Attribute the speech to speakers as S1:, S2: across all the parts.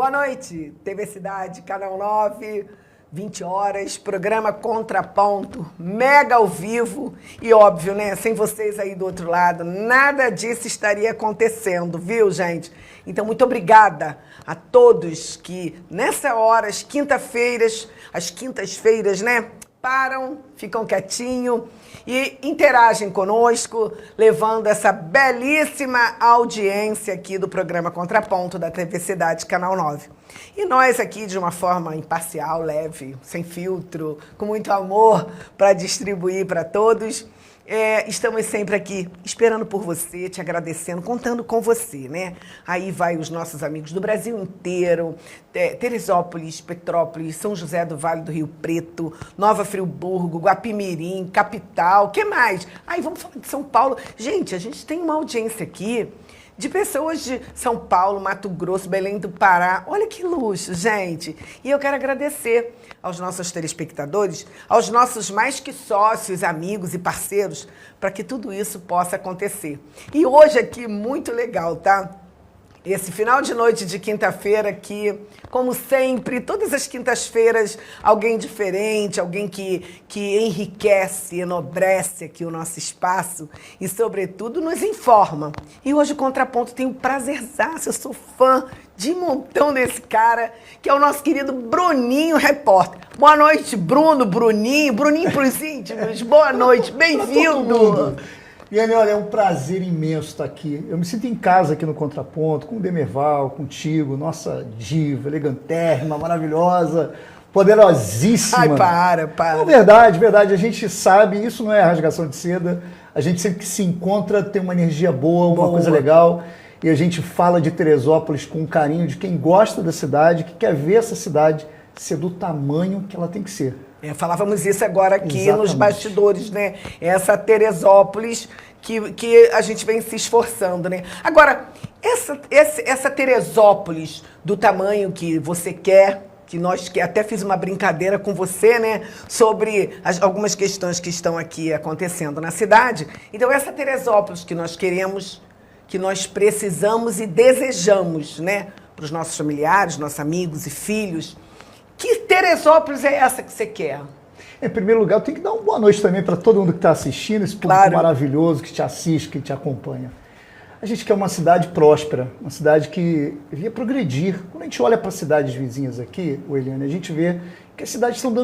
S1: Boa noite, TV Cidade, Canal 9, 20 horas, programa Contraponto, mega ao vivo e óbvio, né, sem vocês aí do outro lado, nada disso estaria acontecendo, viu, gente? Então, muito obrigada a todos que nessa hora, as quintas-feiras, né, param, ficam quietinho e interagem conosco, levando essa belíssima audiência aqui do programa Contraponto da TV Cidade, Canal 9. E nós aqui, de uma forma imparcial, leve, sem filtro, com muito amor para distribuir para todos, estamos sempre aqui esperando por você, te agradecendo, contando com você, né? Aí vai os nossos amigos do Brasil inteiro, Teresópolis, Petrópolis, São José do Vale do Rio Preto, Nova Friburgo, Guapimirim, Capital, o que mais? Aí vamos falar de São Paulo. Gente, a gente tem uma audiência aqui de pessoas de São Paulo, Mato Grosso, Belém do Pará. Olha que luxo, gente. E eu quero agradecer aos nossos telespectadores, aos nossos mais que sócios, amigos e parceiros, para que tudo isso possa acontecer. E hoje aqui, muito legal, tá? Esse final de noite de quinta-feira aqui, como sempre, todas as quintas-feiras, alguém diferente, alguém que enriquece, enobrece aqui o nosso espaço e, sobretudo, nos informa. E hoje o Contraponto tem um prazerzaço, eu sou fã de montão desse cara, que é o nosso querido Bruninho Repórter. Boa noite, Bruninho pros íntimos, boa noite, bem-vindo.
S2: E aí, olha, é um prazer imenso estar aqui. Eu me sinto em casa aqui no Contraponto, com o Demerval, contigo, nossa diva, elegantérrima, maravilhosa, poderosíssima.
S1: Ai, para.
S2: É verdade, a gente sabe, isso não é rasgação de seda, a gente sempre que se encontra tem uma energia boa, uma coisa legal, e a gente fala de Teresópolis com carinho de quem gosta da cidade, que quer ver essa cidade ser do tamanho que ela tem que ser.
S1: Falávamos isso agora aqui
S2: Exatamente.
S1: Nos bastidores, né? Essa Teresópolis que a gente vem se esforçando, né? Agora, essa Teresópolis do tamanho que você quer, que até fiz uma brincadeira com você, né? Sobre algumas questões que estão aqui acontecendo na cidade. Então, essa Teresópolis que nós queremos, que nós precisamos e desejamos, né? Para os nossos familiares, nossos amigos e filhos. Que Teresópolis é essa que você quer?
S2: Em primeiro lugar, eu tenho que dar uma boa noite também para todo mundo que está assistindo, esse público maravilhoso que te assiste, que te acompanha. A gente quer uma cidade próspera, uma cidade que devia progredir. Quando a gente olha para as cidades vizinhas aqui, Eliane, a gente vê que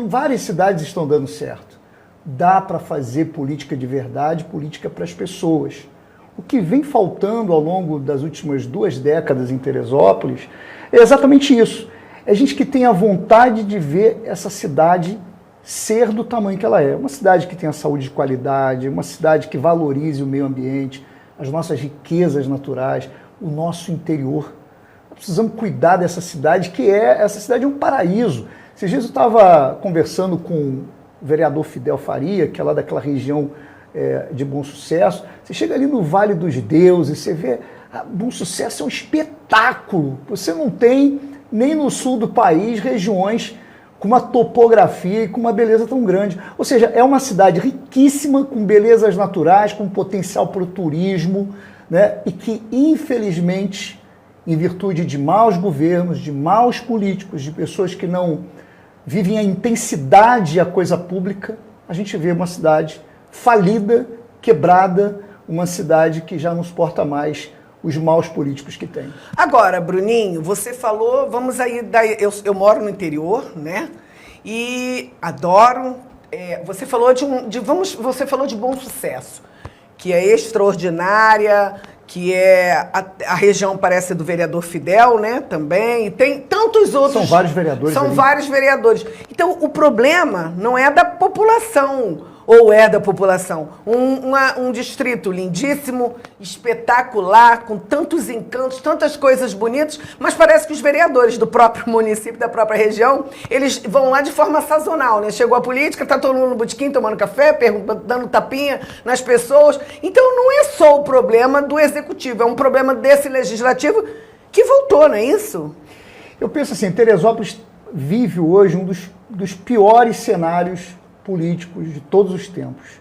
S2: várias cidades estão dando certo. Dá para fazer política de verdade, política para as pessoas. O que vem faltando ao longo das últimas 2 décadas em Teresópolis é exatamente isso. É gente que tem a vontade de ver essa cidade ser do tamanho que ela é. Uma cidade que tenha saúde de qualidade, uma cidade que valorize o meio ambiente, as nossas riquezas naturais, o nosso interior. Nós precisamos cuidar dessa cidade, essa cidade é um paraíso. Esses dias eu estava conversando com o vereador Fidel Faria, que é lá daquela região de Bom Sucesso. Você chega ali no Vale dos Deuses, você vê, Bom Sucesso é um espetáculo. Você não tem nem no sul do país, regiões com uma topografia e com uma beleza tão grande. Ou seja, é uma cidade riquíssima, com belezas naturais, com potencial para o turismo, né? E que, infelizmente, em virtude de maus governos, de maus políticos, de pessoas que não vivem a intensidade e a coisa pública, a gente vê uma cidade falida, quebrada, uma cidade que já não suporta mais os maus políticos que tem. Agora,
S1: Bruninho, você falou, vamos aí, eu moro no interior, né? E adoro. Você falou você falou de Bom Sucesso, que é extraordinária, que a região parece do vereador Fidel, né? Também. E tem tantos outros.
S2: São vários vereadores.
S1: Vários vereadores. Então, o problema não é da população. Ou é da população. Um distrito lindíssimo, espetacular, com tantos encantos, tantas coisas bonitas, mas parece que os vereadores do próprio município, da própria região, eles vão lá de forma sazonal, né? Chegou a política, tá todo mundo no botequim tomando café, dando tapinha nas pessoas. Então não é só o problema do executivo, é um problema desse legislativo que voltou, não é isso?
S2: Eu penso assim, Teresópolis vive hoje um dos piores cenários políticos de todos os tempos.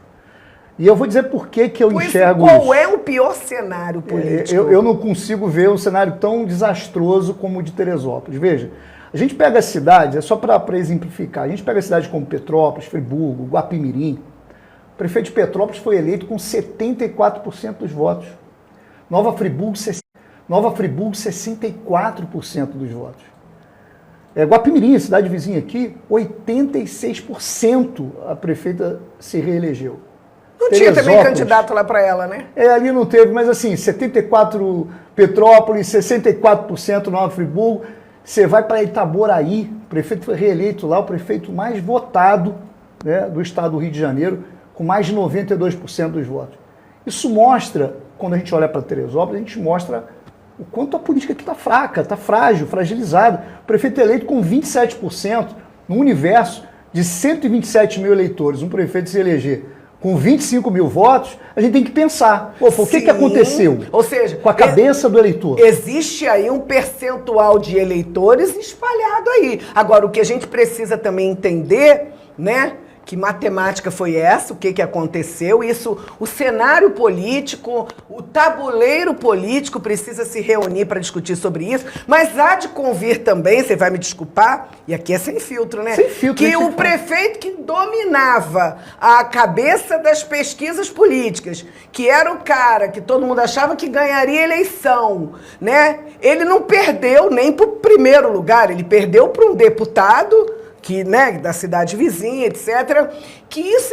S2: E eu vou dizer por que eu enxergo
S1: isso.
S2: Qual
S1: é o pior cenário político?
S2: Eu não consigo ver um cenário tão desastroso como o de Teresópolis. Veja, a gente pega as cidades, é só para exemplificar, a gente pega cidades como Petrópolis, Friburgo, Guapimirim. O prefeito de Petrópolis foi eleito com 74% dos votos. Nova Friburgo 64% dos votos. Guapimirim, cidade vizinha aqui, 86% a prefeita se reelegeu.
S1: Não tinha também candidato lá para ela, né?
S2: Ali não teve, mas assim, 74% Petrópolis, 64% Nova Friburgo. Você vai para Itaboraí, o prefeito foi reeleito lá, o prefeito mais votado, né, do estado do Rio de Janeiro, com mais de 92% dos votos. Isso mostra, quando a gente olha para Teresópolis, a gente mostra o quanto a política aqui está fraca, está frágil, fragilizada. O prefeito eleito com 27%, no universo de 127 mil eleitores, um prefeito se eleger com 25 mil votos, a gente tem que pensar, o que aconteceu?
S1: Ou seja,
S2: com a cabeça do eleitor?
S1: Existe aí um percentual de eleitores espalhado aí. Agora, o que a gente precisa também entender, né? Que matemática foi essa, o que aconteceu, isso, o cenário político, o tabuleiro político precisa se reunir para discutir sobre isso, mas há de convir também, você vai me desculpar, e aqui é sem filtro, né?
S2: Sem filtro.
S1: Que o prefeito que dominava a cabeça das pesquisas políticas, que era o cara que todo mundo achava que ganharia eleição, né? Ele não perdeu nem para o primeiro lugar, ele perdeu para um deputado que, né, da cidade vizinha, etc., que isso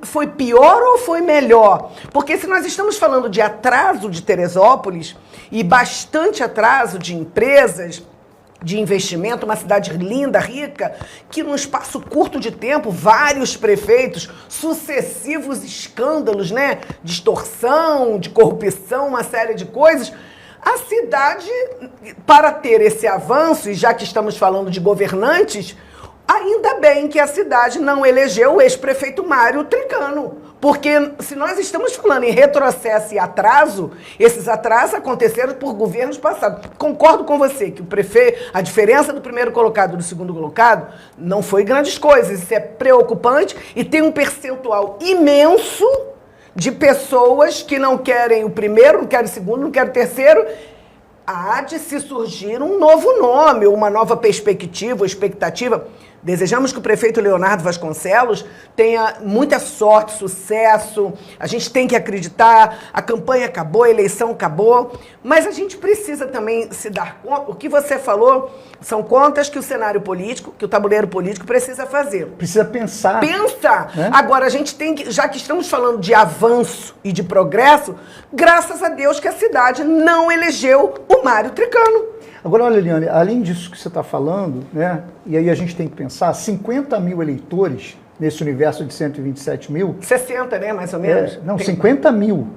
S1: foi pior ou foi melhor? Porque se nós estamos falando de atraso de Teresópolis e bastante atraso de empresas, de investimento, uma cidade linda, rica, que num espaço curto de tempo, vários prefeitos, sucessivos escândalos, né, de extorsão, de corrupção, uma série de coisas. A cidade, para ter esse avanço, e já que estamos falando de governantes, ainda bem que a cidade não elegeu o ex-prefeito Mário Tricano. Porque se nós estamos falando em retrocesso e atraso, esses atrasos aconteceram por governos passados. Concordo com você que o prefeito, a diferença do primeiro colocado e do segundo colocado não foi grandes coisas. Isso é preocupante e tem um percentual imenso de pessoas que não querem o primeiro, não querem o segundo, não querem o terceiro. Há de se surgir um novo nome, uma nova perspectiva, expectativa. Desejamos que o prefeito Leonardo Vasconcelos tenha muita sorte, sucesso. A gente tem que acreditar, a campanha acabou, a eleição acabou, mas a gente precisa também se dar conta, o que você falou são contas que o cenário político, que o tabuleiro político precisa fazer.
S2: Precisa pensar.
S1: Pensa! Né? Agora, a gente tem que, já que estamos falando de avanço e de progresso, graças a Deus que a cidade não elegeu o Mário Tricano.
S2: Agora, olha, Eliane, além disso que você está falando, né, e aí a gente tem que pensar, 50 mil eleitores nesse universo de 127 mil...
S1: 60, né, mais ou menos?
S2: Não, 50 mil.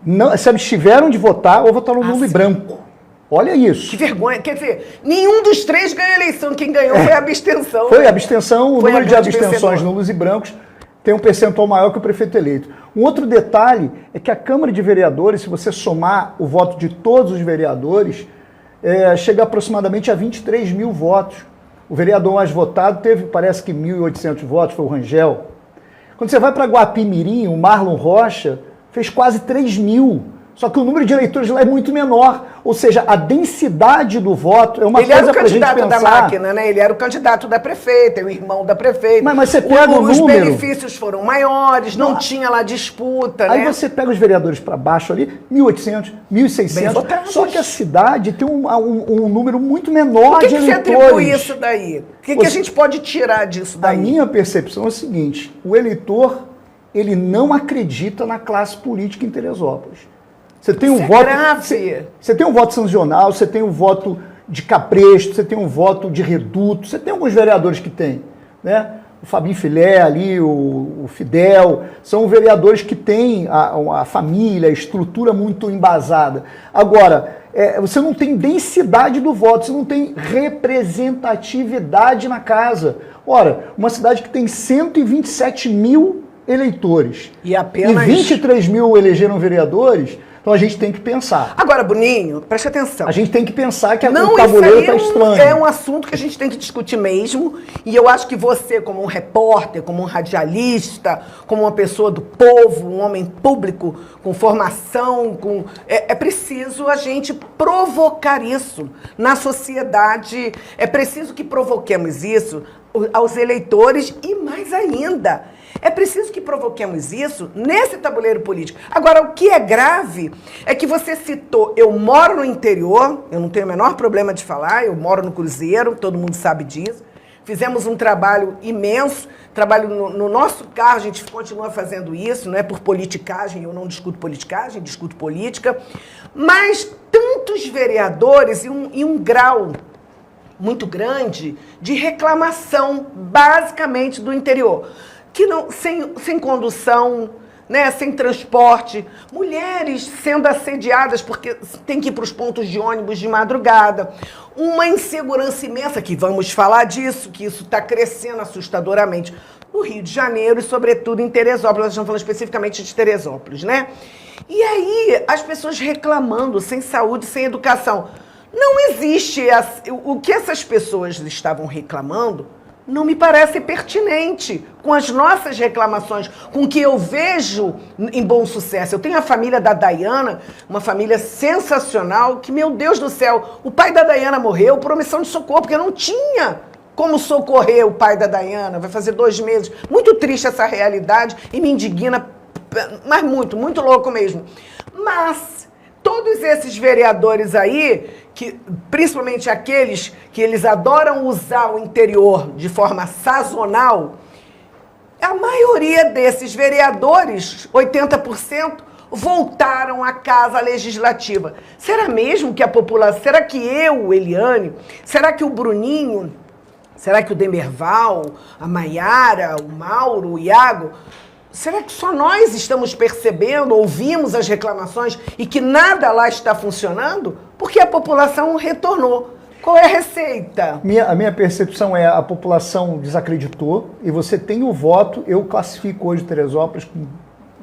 S2: Não, se abstiveram de votar ou votaram no nulo e branco. Olha isso.
S1: Que vergonha. Quer dizer, nenhum dos três ganhou a eleição. Quem ganhou foi a abstenção.
S2: Foi a abstenção, o número de abstenções nulos e brancos tem um percentual maior que o prefeito eleito. Um outro detalhe é que a Câmara de Vereadores, se você somar o voto de todos os vereadores, chega aproximadamente a 23 mil votos. O vereador mais votado teve, parece que 1.800 votos, foi o Rangel. Quando você vai para Guapimirim, o Marlon Rocha fez quase 3 mil. Só que o número de eleitores lá é muito menor. Ou seja, a densidade do voto é uma coisa para a gente pensar. Ele era o candidato
S1: da máquina, né? Ele era o candidato da prefeita, o irmão da prefeita.
S2: Mas você pega o número...
S1: Os benefícios foram maiores, não tinha lá disputa,
S2: aí
S1: né?
S2: você pega os vereadores para baixo ali, 1.800, 1.600. Só que a cidade tem um número muito menor de eleitores. Por que você atribui
S1: isso daí? O que a gente pode tirar disso daí?
S2: A minha percepção é o seguinte, o eleitor, ele não acredita na classe política em Teresópolis. Você tem um voto, você tem um voto sancional, você tem um voto de Capresto, você tem um voto de Reduto, você tem alguns vereadores que tem, né? O Fabinho Filé ali, o Fidel, são vereadores que têm a família, a estrutura muito embasada. Agora, você não tem densidade do voto, você não tem representatividade na casa. Ora, uma cidade que tem 127 mil eleitores
S1: e apenas
S2: 23 mil elegeram vereadores, Então a gente tem que pensar.
S1: Agora, Bruninho, preste atenção.
S2: A gente tem que pensar que
S1: Não,
S2: o tabuleiro está
S1: isso aí
S2: estranho.
S1: é um assunto que a gente tem que discutir mesmo. E eu acho que você, como um repórter, como um radialista, como uma pessoa do povo, um homem público, com formação, é preciso a gente provocar isso na sociedade. É preciso que provoquemos isso aos eleitores e mais ainda. É preciso que provoquemos isso nesse tabuleiro político. Agora, o que é grave é que você citou, eu moro no interior, eu não tenho o menor problema de falar, eu moro no Cruzeiro, todo mundo sabe disso. Fizemos um trabalho imenso, trabalho no nosso carro, a gente continua fazendo isso, não é por politicagem, eu não discuto politicagem, discuto política. Mas tantos vereadores e um grau muito grande de reclamação, basicamente, do interior. Que não, sem condução, né, sem transporte, mulheres sendo assediadas porque tem que ir para os pontos de ônibus de madrugada, uma insegurança imensa, que vamos falar disso, que isso está crescendo assustadoramente no Rio de Janeiro e, sobretudo, em Teresópolis, nós estamos falando especificamente de Teresópolis, né? E aí, as pessoas reclamando, sem saúde, sem educação. Não existe, o que essas pessoas estavam reclamando não me parece pertinente com as nossas reclamações, com o que eu vejo em Bom Sucesso. Eu tenho a família da Dayana, uma família sensacional, que, meu Deus do céu, o pai da Dayana morreu por omissão de socorro, porque não tinha como socorrer o pai da Dayana, vai fazer 2 meses. Muito triste essa realidade e me indigna, mas muito, muito louco mesmo. Mas todos esses vereadores aí, que, principalmente aqueles que eles adoram usar o interior de forma sazonal, a maioria desses vereadores, 80%, voltaram à Casa Legislativa. Será mesmo que a população, será que eu, Eliane, será que o Bruninho, será que o Demerval, a Maiara, o Mauro, o Iago, será que só nós estamos percebendo, ouvimos as reclamações e que nada lá está funcionando? Porque a população retornou. Qual é a receita?
S2: A minha percepção é a população desacreditou e você tem o voto. Eu classifico hoje Teresópolis com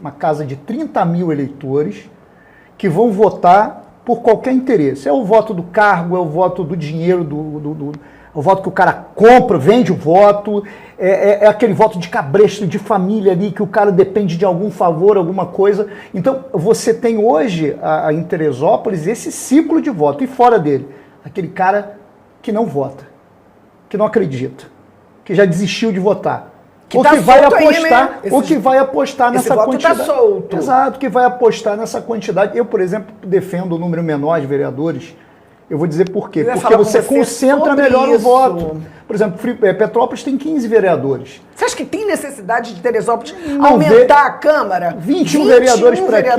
S2: uma casa de 30 mil eleitores que vão votar por qualquer interesse. É o voto do cargo, é o voto do dinheiro, o voto que o cara compra, vende o voto, é aquele voto de cabresto, de família ali, que o cara depende de algum favor, alguma coisa. Então, você tem hoje, em Teresópolis, esse ciclo de voto. E fora dele, aquele cara que não vota, que não acredita, que já desistiu de votar. Ou que vai apostar, ou que vai apostar nessa quantidade.
S1: Esse voto tá solto.
S2: Exato, que vai apostar nessa quantidade. Eu, por exemplo, defendo o número menor de vereadores. Eu vou dizer por quê. Porque você concentra melhor o voto. Por exemplo, Petrópolis tem 15 vereadores.
S1: Você acha que tem necessidade de Teresópolis aumentar a Câmara?
S2: 21 vereadores para quê?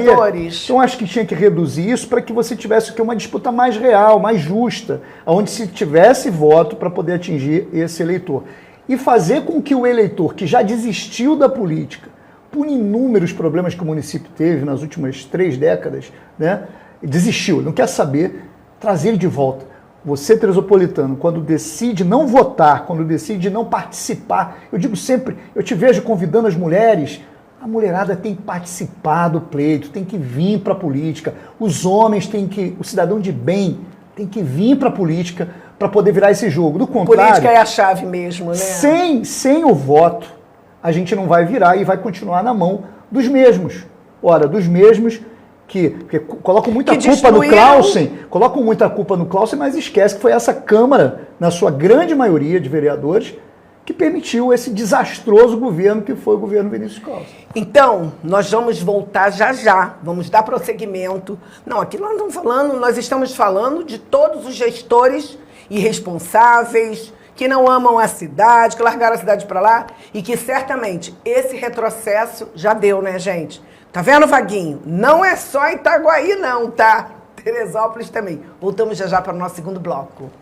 S2: Então, acho que tinha que reduzir isso para que você tivesse uma disputa mais real, mais justa, onde se tivesse voto para poder atingir esse eleitor. E fazer com que o eleitor, que já desistiu da política, por inúmeros problemas que o município teve nas últimas 3 décadas, né, desistiu, não quer saber, trazer ele de volta. Você, teresopolitano, quando decide não votar, quando decide não participar, eu digo sempre, eu te vejo convidando as mulheres, a mulherada tem que participar do pleito, tem que vir para a política, os homens têm que, o cidadão de bem tem que vir para a política para poder virar esse jogo. Do contrário,
S1: política é a chave mesmo, né?
S2: Sem o voto, a gente não vai virar e vai continuar na mão dos mesmos. Ora, dos mesmos porque colocam muita culpa no Clausen, mas esquece que foi essa Câmara, na sua grande maioria de vereadores, que permitiu esse desastroso governo que foi o governo Vinícius Clausen.
S1: Então, nós vamos voltar já, vamos dar prosseguimento. Não, aqui nós estamos falando de todos os gestores irresponsáveis, que não amam a cidade, que largaram a cidade para lá e que certamente esse retrocesso já deu, né, gente? Tá vendo, Vaguinho? Não é só Itaguaí não, tá? Teresópolis também. Voltamos já para o nosso segundo bloco.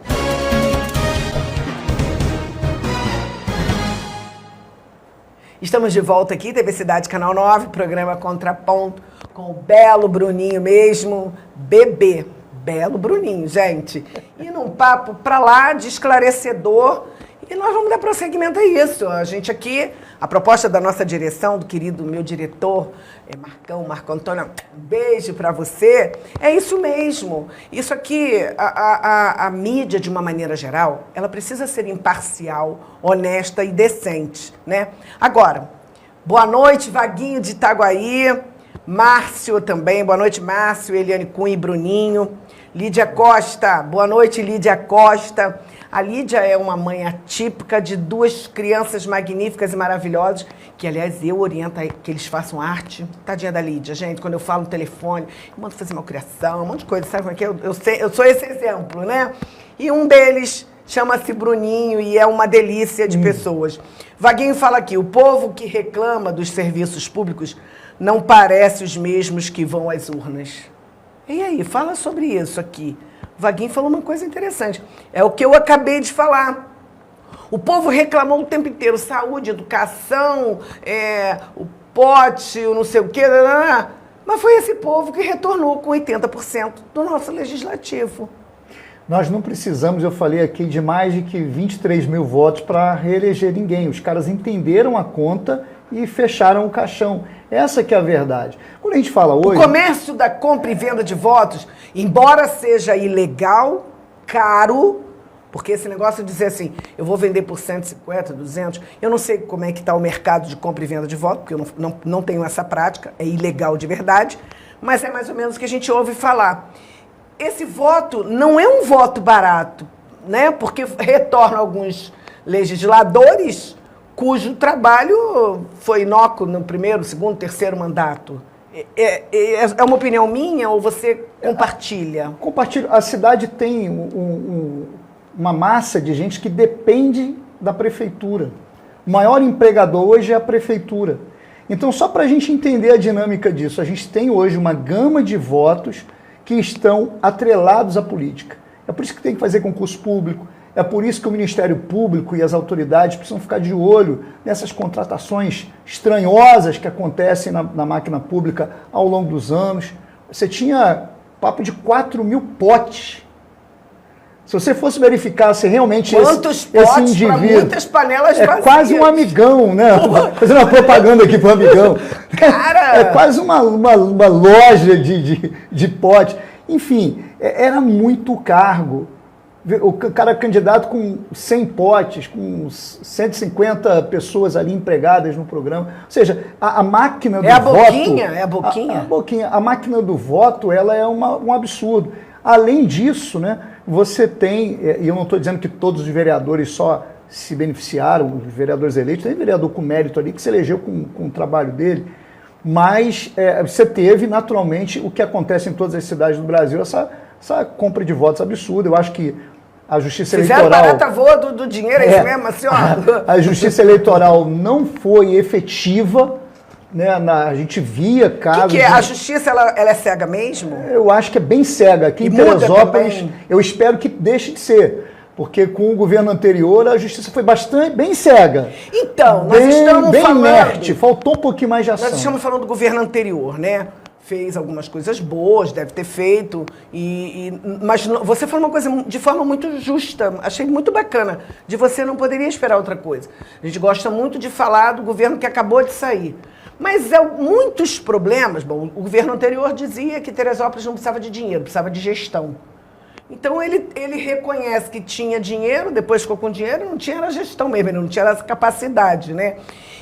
S1: Estamos de volta aqui, TV Cidade Canal 9, programa Contraponto, com o belo Bruninho mesmo, bebê. Belo Bruninho, gente. E num papo pra lá de esclarecedor. E nós vamos dar prosseguimento a isso. A gente aqui, A proposta da nossa direção, do querido meu diretor, Marco Antônio, um beijo para você, é isso mesmo. Isso aqui, a mídia, de uma maneira geral, ela precisa ser imparcial, honesta e decente, né? Agora, boa noite, Vaguinho de Itaguaí, Márcio também, boa noite, Márcio, Eliane Cunha e Bruninho, Lídia Costa, boa noite, Lídia Costa. A Lídia é uma mãe atípica de 2 crianças magníficas e maravilhosas, que, aliás, eu oriento que eles façam arte. Tadinha da Lídia, gente, quando eu falo no telefone, eu mando fazer malcriação, um monte de coisa, sabe como é que é? Eu sou esse exemplo, né? E um deles chama-se Bruninho e é uma delícia de pessoas. Vaguinho fala aqui, o povo que reclama dos serviços públicos não parece os mesmos que vão às urnas. E aí, fala sobre isso aqui. Vaguinho falou uma coisa interessante. É o que eu acabei de falar. O povo reclamou o tempo inteiro. Saúde, educação, o pote, o não sei o quê. Mas foi esse povo que retornou com 80% do nosso legislativo.
S2: Nós não precisamos, eu falei aqui, de mais de que 23 mil votos para reeleger ninguém. Os caras entenderam a conta e fecharam o caixão. Essa que é a verdade. Quando a gente fala hoje...
S1: O comércio da compra e venda de votos, embora seja ilegal, caro, porque esse negócio de dizer assim, eu vou vender por 150, 200, eu não sei como é que está o mercado de compra e venda de voto, porque eu não tenho essa prática, é ilegal de verdade, mas é mais ou menos o que a gente ouve falar. Esse voto não é um voto barato, né? Porque retorna alguns legisladores cujo trabalho foi inócuo no primeiro, segundo, terceiro mandato. É uma opinião minha ou você compartilha?
S2: Compartilho. A cidade tem uma massa de gente que depende da prefeitura. O maior empregador hoje é a prefeitura. Então, só para a gente entender a dinâmica disso, a gente tem hoje uma gama de votos que estão atrelados à política. É por isso que tem que fazer concurso público, é por isso que o Ministério Público e as autoridades precisam ficar de olho nessas contratações estranhosas que acontecem na máquina pública ao longo dos anos. Você tinha papo de 4 mil potes. Se você fosse verificar se realmente
S1: quantos
S2: esse indivíduo...
S1: muitas panelas vazias.
S2: É quase um amigão, né? Fazendo uma propaganda aqui para o amigão.
S1: Cara!
S2: É quase uma loja de potes. Enfim, era muito cargo. O cara candidato com 100 potes, com 150 pessoas ali empregadas no programa. Ou seja, a máquina do voto...
S1: É a boquinha?
S2: A boquinha. A máquina do voto, ela é um absurdo. Além disso, né, você tem, e eu não estou dizendo que todos os vereadores só se beneficiaram, os vereadores eleitos, tem vereador com mérito ali que se elegeu com o trabalho dele, mas você teve, naturalmente, o que acontece em todas as cidades do Brasil, essa compra de votos absurda. Eu acho que a Justiça Eleitoral...
S1: Fizeram barata voa do dinheiro, é isso mesmo? Assim, ó.
S2: A Justiça Eleitoral não foi efetiva, né? A gente via casos...
S1: O que é? A Justiça, ela é cega mesmo?
S2: Eu acho que é bem cega. Aqui em Teresópolis, eu espero que deixe de ser. Porque com o governo anterior, a Justiça foi bem cega.
S1: Então, nós estamos falando... Bem
S2: inerte, faltou um pouquinho mais de ação.
S1: Nós estamos falando do governo anterior, né? Fez algumas coisas boas, deve ter feito, mas você falou uma coisa de forma muito justa, achei muito bacana, de você não poderia esperar outra coisa. A gente gosta muito de falar do governo que acabou de sair. Mas muitos problemas, bom, o governo anterior dizia que Teresópolis não precisava de dinheiro, precisava de gestão. Então ele reconhece que tinha dinheiro, depois ficou com dinheiro, não tinha a gestão mesmo, não tinha essa capacidade, né?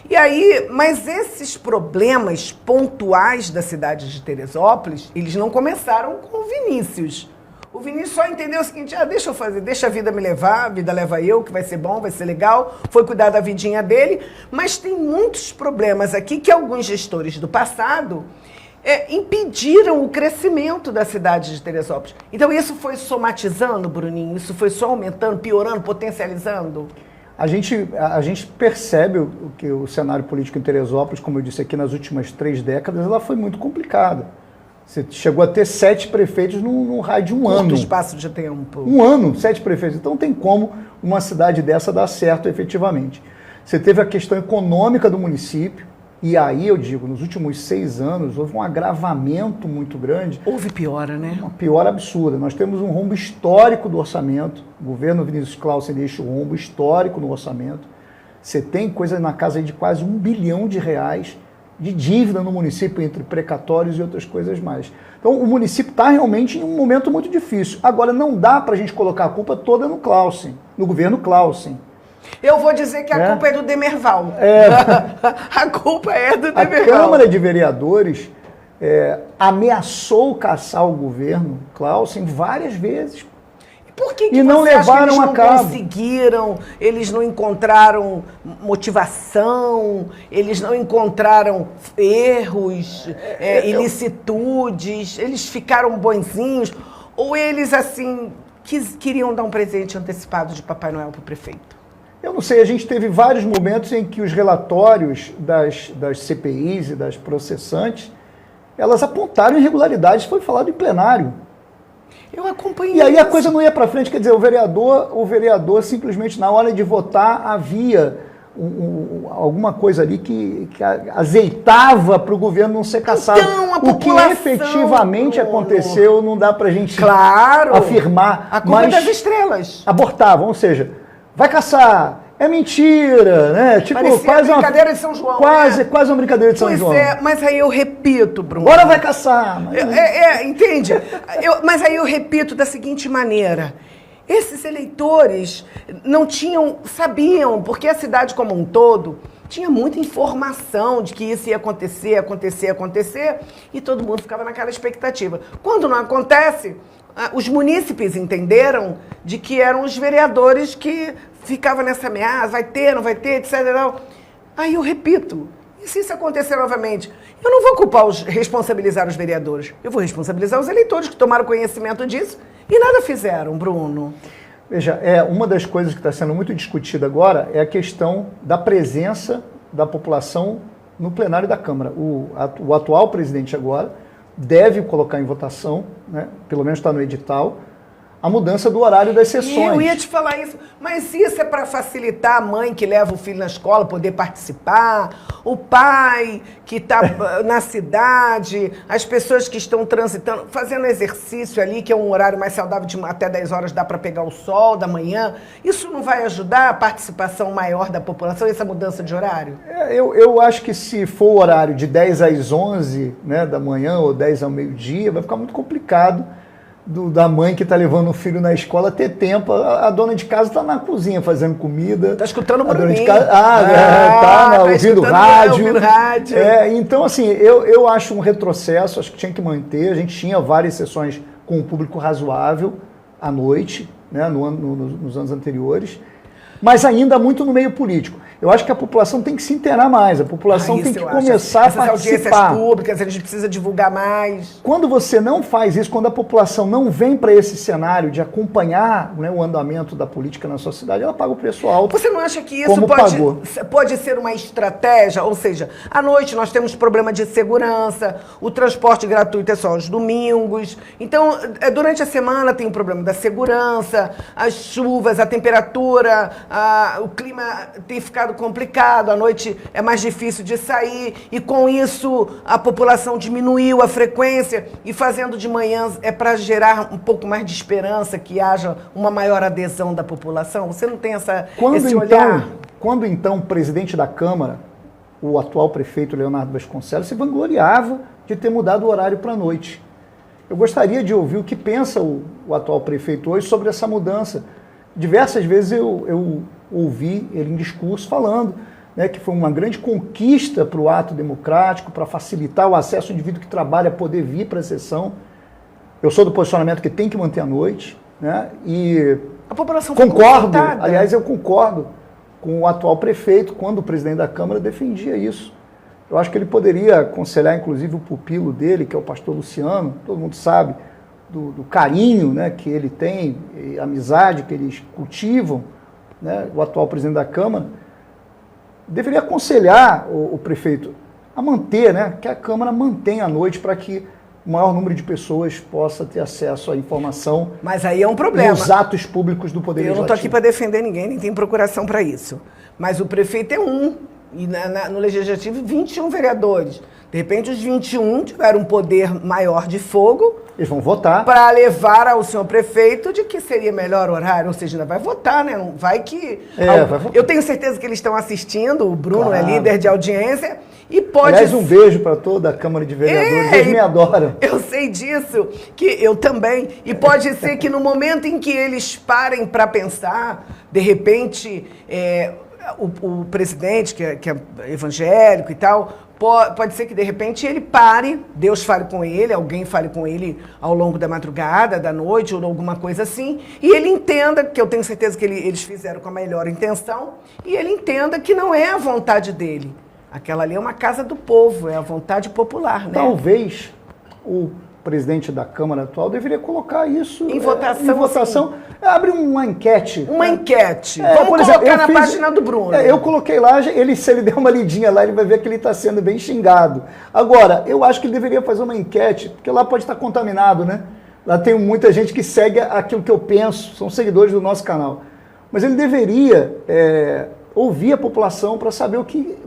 S1: E aí, mas esses problemas pontuais da cidade de Teresópolis, eles não começaram com o Vinícius. O Vinícius só entendeu o seguinte, deixa eu fazer, deixa a vida me levar, a vida leva eu, que vai ser bom, vai ser legal, foi cuidar da vidinha dele, mas tem muitos problemas aqui que alguns gestores do passado impediram o crescimento da cidade de Teresópolis. Então isso foi somatizando, Bruninho? Isso foi só aumentando, piorando, potencializando?
S2: A gente percebe que o cenário político em Teresópolis, como eu disse aqui, nas últimas 3 décadas, ela foi muito complicada. Você chegou a ter 7 prefeitos num raio de um ano.
S1: Curto espaço de tempo.
S2: Um ano, 7 prefeitos. Então tem como uma cidade dessa dar certo efetivamente. Você teve a questão econômica do município, e aí eu digo, nos últimos 6 anos, houve um agravamento muito grande.
S1: Houve piora, né?
S2: Uma piora absurda. Nós temos um rombo histórico do orçamento. O governo Vinícius Clausen deixa um rombo histórico no orçamento. Você tem coisa na casa de quase R$1 bilhão de dívida no município, entre precatórios e outras coisas mais. Então, o município está realmente em um momento muito difícil. Agora, não dá para a gente colocar a culpa toda no Clausen, no governo Clausen.
S1: Eu vou dizer que a culpa é do Demerval. A culpa é do Demerval.
S2: A Câmara de Vereadores ameaçou caçar o governo Clausen várias vezes.
S1: Por que
S2: e não levaram
S1: a cabo?
S2: Eles não
S1: conseguiram, eles não encontraram motivação, eles não encontraram erros, ilicitudes, eles ficaram bonzinhos, ou eles, assim, queriam dar um presente antecipado de Papai Noel para o prefeito?
S2: Eu não sei, a gente teve vários momentos em que os relatórios das CPIs e das processantes, elas apontaram irregularidades, foi falado em plenário.
S1: Eu acompanhei.
S2: E aí a coisa não ia para frente, quer dizer, o vereador simplesmente na hora de votar havia alguma coisa ali que azeitava para o governo não ser cassado.
S1: Então,
S2: o que efetivamente aconteceu não dá para a gente afirmar.
S1: A culpa das estrelas.
S2: Abortavam, ou seja, vai caçar. É mentira, né? Tipo,
S1: quase uma brincadeira de São João.
S2: Quase uma brincadeira de São João.
S1: Pois é, mas aí eu repito, Bruno.
S2: Agora vai caçar.
S1: Entende? Mas aí eu repito da seguinte maneira. Esses eleitores não sabiam, porque a cidade como um todo tinha muita informação de que isso ia acontecer, e todo mundo ficava naquela expectativa. Quando não acontece, os munícipes entenderam de que eram os vereadores que ficavam nessa ameaça, vai ter, não vai ter, etc. Aí eu repito, e se isso acontecer novamente? Eu não vou responsabilizar os vereadores, eu vou responsabilizar os eleitores que tomaram conhecimento disso e nada fizeram, Bruno.
S2: Veja, uma das coisas que está sendo muito discutida agora é a questão da presença da população no plenário da Câmara. O atual presidente agora deve colocar em votação, né, pelo menos está no edital, a mudança do horário das sessões.
S1: Eu ia te falar isso, mas isso é para facilitar a mãe que leva o filho na escola poder participar, o pai que está na cidade, as pessoas que estão transitando, fazendo exercício ali, que é um horário mais saudável, até 10 horas dá para pegar o sol da manhã. Isso não vai ajudar a participação maior da população, essa mudança de horário?
S2: Eu acho que se for o horário de 10 às 11, né, da manhã ou 10 ao meio-dia, vai ficar muito complicado da mãe que está levando o filho na escola ter tempo. A dona de casa está na cozinha fazendo comida.
S1: Está escutando o barulho.
S2: Ouvindo rádio. Então, assim, eu acho um retrocesso, acho que tinha que manter. A gente tinha várias sessões com um público razoável à noite, né, nos anos anteriores, mas ainda muito no meio político. Eu acho que a população tem que se inteirar mais, a população tem que começar a participar.
S1: Audiências públicas, a gente precisa divulgar mais.
S2: Quando você não faz isso, quando a população não vem para esse cenário de acompanhar, né, o andamento da política na sua cidade, ela paga o preço alto.
S1: Você não acha que isso pode ser uma estratégia? Ou seja, à noite nós temos problema de segurança, o transporte gratuito é só aos domingos. Então, durante a semana tem o problema da segurança, as chuvas, a temperatura, o clima tem ficado complicado, à noite é mais difícil de sair, e com isso a população diminuiu a frequência, e fazendo de manhã é para gerar um pouco mais de esperança, que haja uma maior adesão da população? Você não tem esse olhar?
S2: Quando então o presidente da Câmara, o atual prefeito Leonardo Vasconcelos, se vangloriava de ter mudado o horário para a noite. Eu gostaria de ouvir o que pensa o atual prefeito hoje sobre essa mudança. Diversas vezes eu ouvi ele em discurso falando, né, que foi uma grande conquista para o ato democrático, para facilitar o acesso do indivíduo que trabalha a poder vir para a sessão. Eu sou do posicionamento que tem que manter a noite, né, e
S1: a população
S2: concordo, aliás, eu concordo com o atual prefeito, quando o presidente da Câmara defendia isso. Eu acho que ele poderia aconselhar, inclusive, o pupilo dele, que é o pastor Luciano, todo mundo sabe do carinho, né, que ele tem, a amizade que eles cultivam, né, o atual presidente da Câmara, deveria aconselhar o prefeito a manter, né, que a Câmara mantenha a noite para que o maior número de pessoas possa ter acesso à informação.
S1: Mas aí é um problema.
S2: Nos atos públicos do Poder Legislativo.
S1: Eu não estou aqui para defender ninguém, nem tem procuração para isso. Mas o prefeito é um, e no Legislativo 21 vereadores. De repente os 21 tiveram um poder maior de fogo
S2: Eles vão votar.
S1: Para levar ao senhor prefeito de que seria melhor horário, ou seja, ainda vai votar, né? Não vai que...
S2: Vai votar.
S1: Eu tenho certeza que eles estão assistindo, o Bruno é
S2: Claro.
S1: líder de audiência, e pode...
S2: Aliás, um beijo para toda a Câmara de Vereadores, eles me adoram.
S1: Eu sei disso, que eu também, e pode ser que no momento em que eles parem para pensar, de repente, o presidente, que é evangélico e tal... Pode ser que, de repente, ele pare, Deus fale com ele, alguém fale com ele ao longo da madrugada, da noite, ou alguma coisa assim, e ele entenda, que eu tenho certeza que eles fizeram com a melhor intenção, e ele entenda que não é a vontade dele. Aquela ali é uma casa do povo, é a vontade popular, né?
S2: Talvez o presidente da Câmara atual deveria colocar isso
S1: em votação.
S2: Em votação. Abre uma enquete.
S1: Uma enquete.
S2: Por
S1: Vamos
S2: exemplo,
S1: colocar na página do Bruno.
S2: Eu coloquei lá, se ele der uma lidinha lá, ele vai ver que ele está sendo bem xingado. Agora, eu acho que ele deveria fazer uma enquete, porque lá pode estar contaminado, né? Lá tem muita gente que segue aquilo que eu penso, são seguidores do nosso canal. Mas ele deveria ouvir a população para saber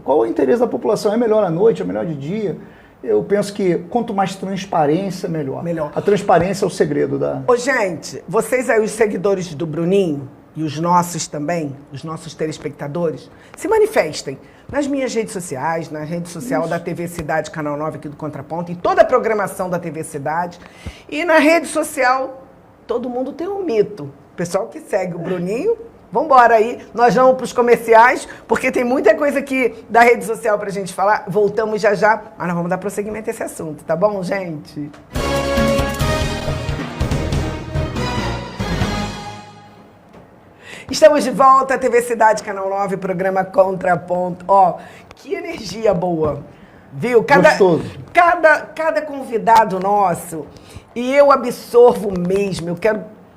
S2: qual é o interesse da população. É melhor à noite, é melhor de dia? Eu penso que quanto mais transparência, melhor. A transparência é o segredo da...
S1: Ô, gente, vocês aí, os seguidores do Bruninho, e os nossos também, os nossos telespectadores, se manifestem nas minhas redes sociais, na rede social da TV Cidade, Canal 9 aqui do Contraponto, em toda a programação da TV Cidade. E na rede social, todo mundo tem um mito. O pessoal que segue o Bruninho... Vamos embora aí, nós vamos para os comerciais, porque tem muita coisa aqui da rede social para a gente falar. Voltamos já já, mas nós vamos dar prosseguimento a esse assunto, tá bom, gente? Estamos de volta, TV Cidade, Canal 9, programa Contraponto. Ó, que energia boa, viu?
S2: Gostoso.
S1: Cada convidado nosso, e eu absorvo mesmo,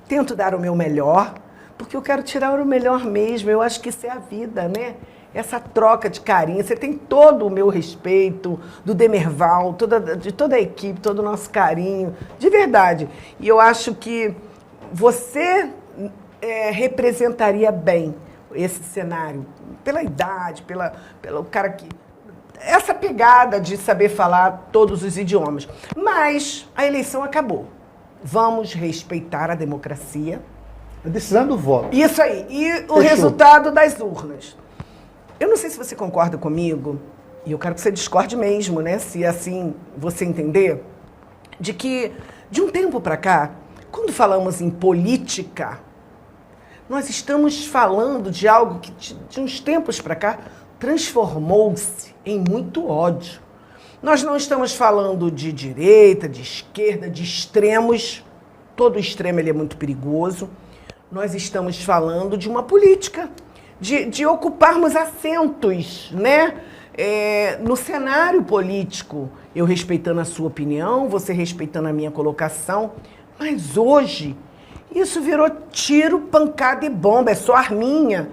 S1: tento dar o meu melhor, porque eu quero tirar o melhor mesmo, eu acho que isso é a vida, né? Essa troca de carinho, você tem todo o meu respeito, do Demerval, de toda a equipe, todo o nosso carinho, de verdade. E eu acho que você representaria bem esse cenário, pela idade, pelo cara que... Essa pegada de saber falar todos os idiomas. Mas a eleição acabou. Vamos respeitar a democracia.
S2: A decisão do voto.
S1: Isso aí. E o resultado das urnas. Eu não sei se você concorda comigo, e eu quero que você discorde mesmo, né? Se assim você entender, de que de um tempo para cá, quando falamos em política, nós estamos falando de algo que de uns tempos para cá transformou-se em muito ódio. Nós não estamos falando de direita, de esquerda, de extremos. Todo extremo ele é muito perigoso. Nós estamos falando de uma política, de ocuparmos assentos, né? No cenário político, eu respeitando a sua opinião, você respeitando a minha colocação, mas hoje isso virou tiro, pancada e bomba, é só arminha.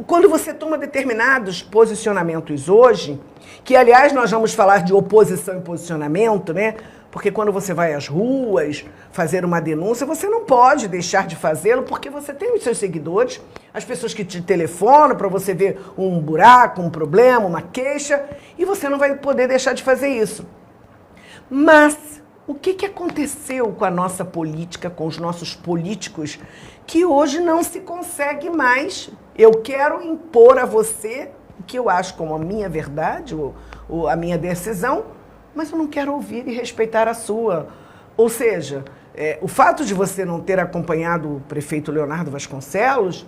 S1: Quando você toma determinados posicionamentos hoje, que aliás nós vamos falar de oposição e posicionamento, né? Porque quando você vai às ruas fazer uma denúncia, você não pode deixar de fazê-lo, porque você tem os seus seguidores, as pessoas que te telefonam para você ver um buraco, um problema, uma queixa, e você não vai poder deixar de fazer isso. Mas o que aconteceu com a nossa política, com os nossos políticos, que hoje não se consegue mais? Eu quero impor a você o que eu acho como a minha verdade, ou a minha decisão, mas eu não quero ouvir e respeitar a sua. Ou seja, o fato de você não ter acompanhado o prefeito Leonardo Vasconcelos,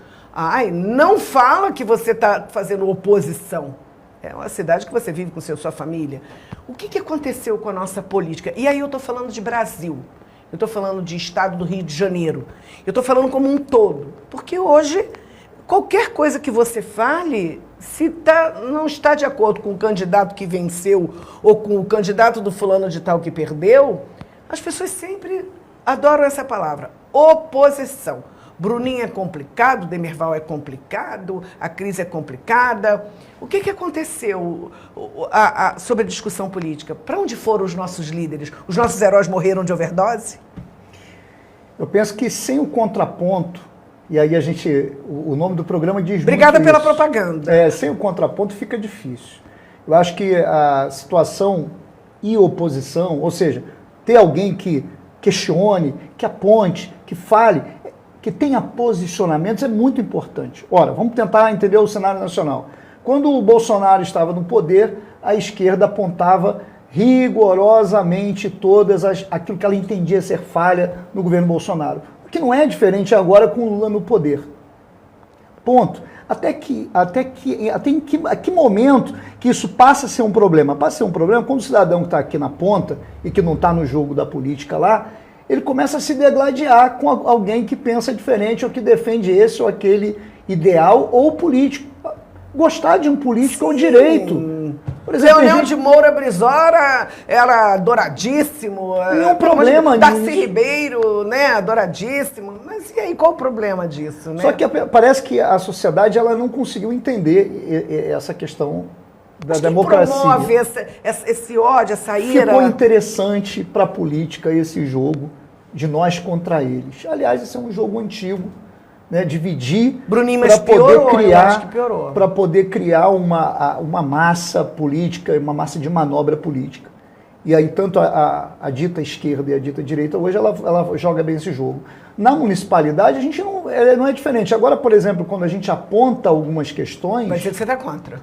S1: não fala que você está fazendo oposição. É uma cidade que você vive com sua família. O que aconteceu com a nossa política? E aí eu estou falando de Brasil, eu estou falando de estado do Rio de Janeiro, eu estou falando como um todo. Porque hoje, qualquer coisa que você fale, se não está de acordo com o candidato que venceu ou com o candidato do fulano de tal que perdeu, as pessoas sempre adoram essa palavra, oposição. Bruninho é complicado, Demerval é complicado, a crise é complicada. O que aconteceu sobre a discussão política? Para onde foram os nossos líderes? Os nossos heróis morreram de overdose?
S2: Eu penso que sem o contraponto, e aí o nome do programa diz
S1: Obrigada
S2: muito
S1: pela
S2: isso.
S1: propaganda.
S2: Sem o contraponto fica difícil. Eu acho que a situação e oposição, ou seja, ter alguém que questione, que aponte, que fale, que tenha posicionamentos é muito importante. Ora, vamos tentar entender o cenário nacional. Quando o Bolsonaro estava no poder, a esquerda apontava rigorosamente aquilo que ela entendia ser falha no governo Bolsonaro. O que não é diferente agora com o Lula no poder. Ponto. Até que momento que isso passa a ser um problema? Passa a ser um problema quando o cidadão que está aqui na ponta e que não está no jogo da política lá, ele começa a se degladiar com alguém que pensa diferente ou que defende esse ou aquele ideal ou político. Gostar de um político é um direito. Por exemplo,
S1: Leonel de Moura Brizola era adoradíssimo.
S2: Nenhum problema
S1: Darcy
S2: nisso.
S1: Ribeiro, né, adoradíssimo. Mas e aí, qual o problema disso, né?
S2: Só que parece que a sociedade ela não conseguiu entender essa questão da democracia.
S1: Quem promove esse ódio, essa ira?
S2: Ficou interessante para a política esse jogo de nós contra eles. Aliás, esse é um jogo antigo. Né, dividir para poder criar uma massa política, uma massa de manobra política. E aí tanto a dita esquerda e a dita direita, hoje ela joga bem esse jogo. Na municipalidade, a gente não é diferente. Agora, por exemplo, quando a gente aponta algumas questões...
S1: Vai ser que você está contra.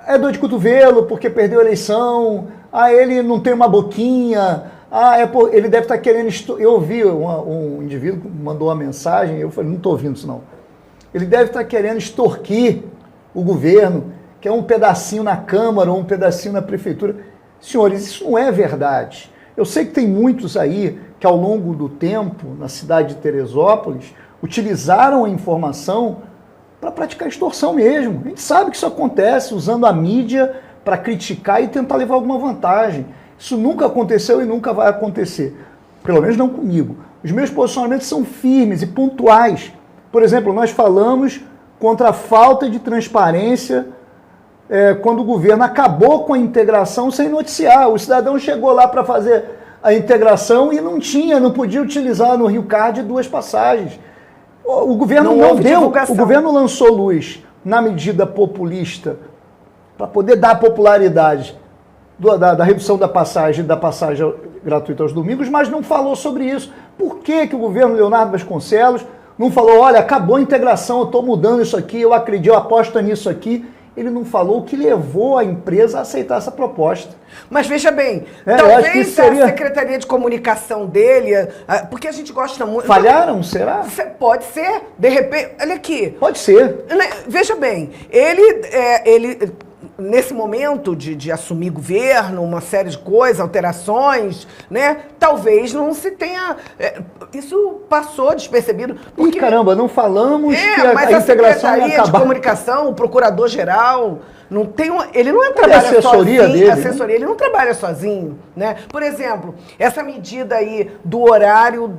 S2: É dor de cotovelo, porque perdeu a eleição, ele não tem uma boquinha... ele deve estar querendo... Eu ouvi um indivíduo que mandou uma mensagem, eu falei, não estou ouvindo isso não. Ele deve estar querendo extorquir o governo, que é um pedacinho na Câmara ou um pedacinho na Prefeitura. Senhores, isso não é verdade. Eu sei que tem muitos aí que ao longo do tempo, na cidade de Teresópolis, utilizaram a informação para praticar extorsão mesmo. A gente sabe que isso acontece usando a mídia para criticar e tentar levar alguma vantagem. Isso nunca aconteceu e nunca vai acontecer. Pelo menos não comigo. Os meus posicionamentos são firmes e pontuais. Por exemplo, nós falamos contra a falta de transparência quando o governo acabou com a integração sem noticiar. O cidadão chegou lá para fazer a integração e não podia utilizar no Rio Card 2 passagens. O governo não deu.
S1: Divulgação.
S2: O governo lançou luz na medida populista para poder dar popularidade da redução da passagem gratuita aos domingos, mas não falou sobre isso. Por que o governo Leonardo Vasconcelos não falou, olha, acabou a integração, eu estou mudando isso aqui, eu acredito, eu aposto nisso aqui? Ele não falou o que levou a empresa a aceitar essa proposta.
S1: Mas veja bem, talvez a Secretaria de Comunicação dele, porque a gente gosta muito...
S2: Falharam, será?
S1: Pode ser, de repente, olha aqui.
S2: Pode ser.
S1: Veja bem, ele nesse momento de assumir governo, uma série de coisas, alterações, né? Talvez não se tenha... isso passou despercebido.
S2: Porque, caramba, não falamos que a integração ia acabar.
S1: Secretaria de Comunicação, o Procurador-Geral, não tem ele não trabalha
S2: assessoria
S1: sozinho.
S2: Dele,
S1: assessoria, ele não trabalha sozinho, né? Por exemplo, essa medida aí do horário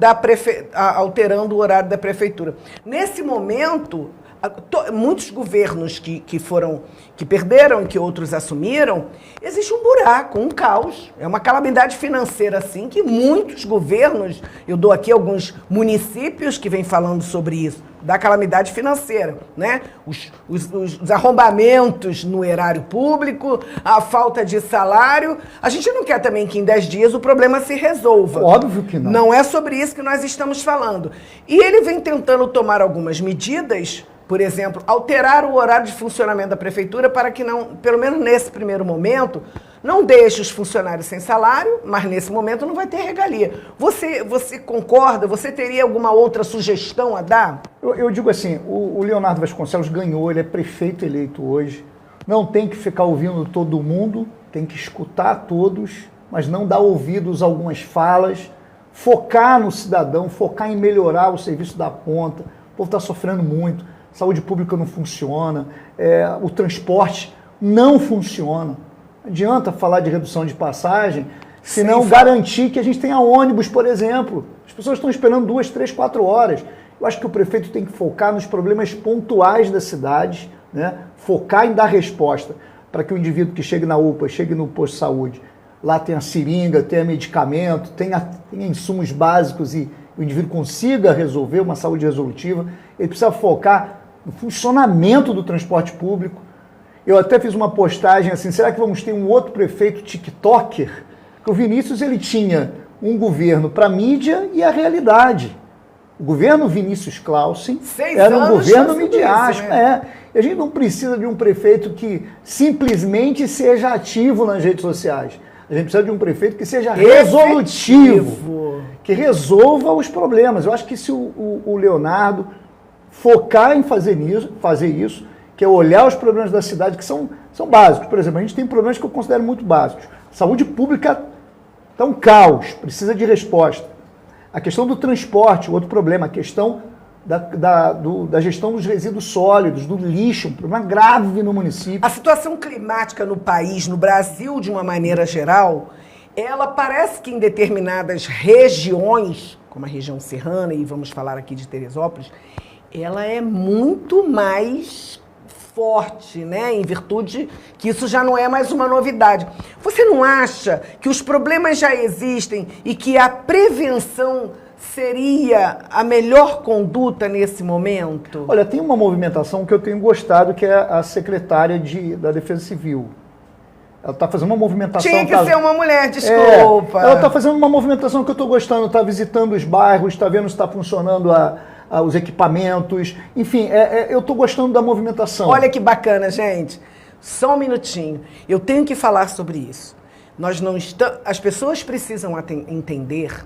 S1: alterando o horário da prefeitura. Nesse momento... muitos governos que perderam e que outros assumiram, existe um buraco, um caos. É uma calamidade financeira, assim, que muitos governos, eu dou aqui alguns municípios que vêm falando sobre isso, da calamidade financeira, né? Os arrombamentos no erário público, a falta de salário. A gente não quer também que em 10 dias o problema se resolva.
S2: Óbvio que não.
S1: Não é sobre isso que nós estamos falando. E ele vem tentando tomar algumas medidas. Por exemplo, alterar o horário de funcionamento da prefeitura para que não, pelo menos nesse primeiro momento, não deixe os funcionários sem salário, mas nesse momento não vai ter regalia. Você concorda? Você teria alguma outra sugestão a dar?
S2: Eu digo assim, o Leonardo Vasconcelos ganhou, ele é prefeito eleito hoje, não tem que ficar ouvindo todo mundo, tem que escutar todos, mas não dar ouvidos a algumas falas, focar no cidadão, focar em melhorar o serviço da ponta. O povo está sofrendo muito. Saúde pública não funciona, o transporte não funciona. Não adianta falar de redução de passagem, se não garantir que a gente tenha ônibus, por exemplo. As pessoas estão esperando 2, 3, 4 horas. Eu acho que o prefeito tem que focar nos problemas pontuais da cidade, né? Focar em dar resposta para que o indivíduo que chegue na UPA, chegue no posto de saúde, lá tenha seringa, tenha medicamento, tenha insumos básicos e o indivíduo consiga resolver uma saúde resolutiva. Ele precisa focar no funcionamento do transporte público. Eu até fiz uma postagem assim, será que vamos ter um outro prefeito tiktoker? Porque o Vinícius, ele tinha um governo para a mídia e a realidade. O governo Vinícius Clausen era um governo midiático. E a gente não precisa de um prefeito que simplesmente seja ativo nas redes sociais. A gente precisa de um prefeito que seja resolutivo, que resolva os problemas. Eu acho que se o Leonardo focar em fazer isso, que é olhar os problemas da cidade, que são básicos. Por exemplo, a gente tem problemas que eu considero muito básicos. Saúde pública está um caos, precisa de resposta. A questão do transporte, outro problema. A questão da gestão dos resíduos sólidos, do lixo, um problema grave no município.
S1: A situação climática no país, no Brasil de uma maneira geral, ela parece que em determinadas regiões, como a região serrana, e vamos falar aqui de Teresópolis, ela é muito mais forte, né? Em virtude que isso já não é mais uma novidade. Você não acha que os problemas já existem e que a prevenção seria a melhor conduta nesse momento?
S2: Olha, tem uma movimentação que eu tenho gostado, que é a secretária da Defesa Civil. Ela está fazendo uma movimentação...
S1: Tinha que ser uma mulher, desculpa.
S2: Ela está fazendo uma movimentação que eu estou gostando, está visitando os bairros, está vendo se está funcionando os equipamentos, enfim, eu estou gostando da movimentação.
S1: Olha que bacana, gente. Só um minutinho. Eu tenho que falar sobre isso. As pessoas precisam entender,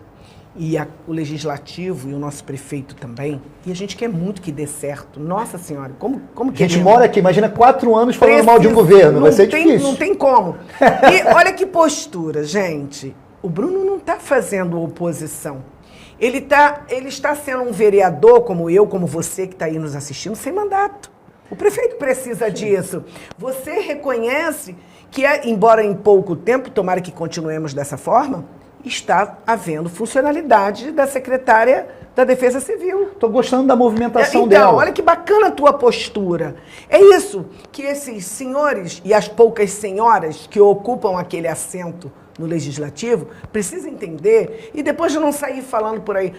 S1: e o legislativo e o nosso prefeito também, e a gente quer muito que dê certo. Nossa Senhora, como que
S2: a gente mora aqui, imagina 4 anos falando mal de um governo, vai ser difícil.
S1: Não tem como. E olha que postura, gente. O Bruno não está fazendo oposição. Ele está sendo um vereador, como eu, como você que está aí nos assistindo, sem mandato. O prefeito precisa disso. Você reconhece que, embora em pouco tempo, tomara que continuemos dessa forma, está havendo funcionalidade da secretária da Defesa Civil.
S2: Estou gostando da movimentação dela.
S1: Então, olha que bacana a tua postura. É isso que esses senhores e as poucas senhoras que ocupam aquele assento no Legislativo precisam entender e depois de não sair falando por aí.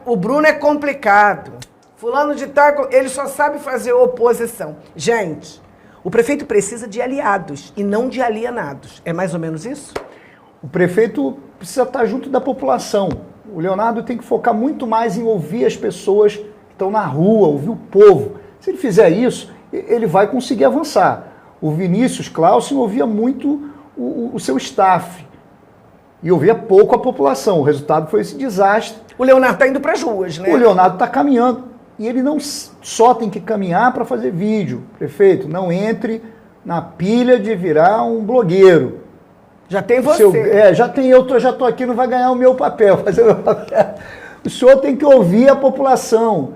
S1: O Bruno é complicado. Fulano de tal, ele só sabe fazer oposição. Gente, o prefeito precisa de aliados e não de alienados. É mais ou menos isso?
S2: O prefeito precisa estar junto da população. O Leonardo tem que focar muito mais em ouvir as pessoas que estão na rua, ouvir o povo. Se ele fizer isso, ele vai conseguir avançar. O Vinícius Clausen ouvia muito o seu staff e ouvia pouco a população. O resultado foi esse desastre.
S1: O Leonardo está indo para as ruas, né?
S2: O Leonardo está caminhando. E ele não só tem que caminhar para fazer vídeo. Prefeito, não entre na pilha de virar um blogueiro.
S1: Já tem você.
S2: Já tem eu, já estou aqui, não vai ganhar o meu papel, fazer o meu papel. O senhor tem que ouvir a população.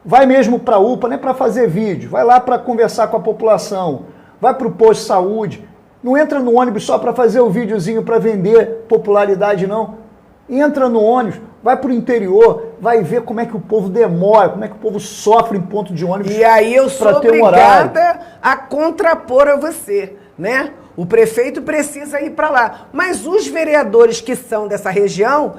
S2: Vai mesmo para a UPA, não é para fazer vídeo. Vai lá para conversar com a população. Vai para o posto de saúde. Não entra no ônibus só para fazer o videozinho para vender popularidade, não. Entra no ônibus, vai para o interior, vai ver como é que o povo demora, como é que o povo sofre em ponto de ônibus.
S1: E aí eu sou obrigada a contrapor a você, né? O prefeito precisa ir para lá. Mas os vereadores que são dessa região,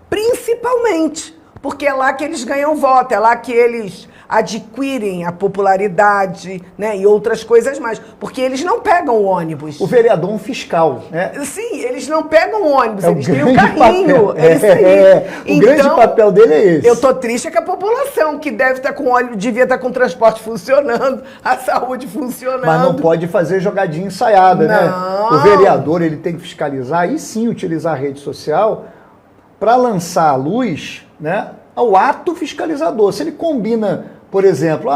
S1: principalmente, porque é lá que eles ganham voto, é lá que eles adquirem a popularidade, né, e outras coisas mais. Porque eles não pegam o ônibus.
S2: O vereador é um fiscal, né?
S1: Sim, eles não pegam o ônibus, eles têm o carrinho.
S2: É isso aí. O grande papel dele é esse.
S1: Eu tô triste com a população, que deve estar com ônibus, devia estar com o transporte funcionando, a saúde funcionando.
S2: Mas não pode fazer jogadinha ensaiada, né? O vereador, ele tem que fiscalizar e sim utilizar a rede social para lançar à luz, né, ao ato fiscalizador. Se ele combina, por exemplo,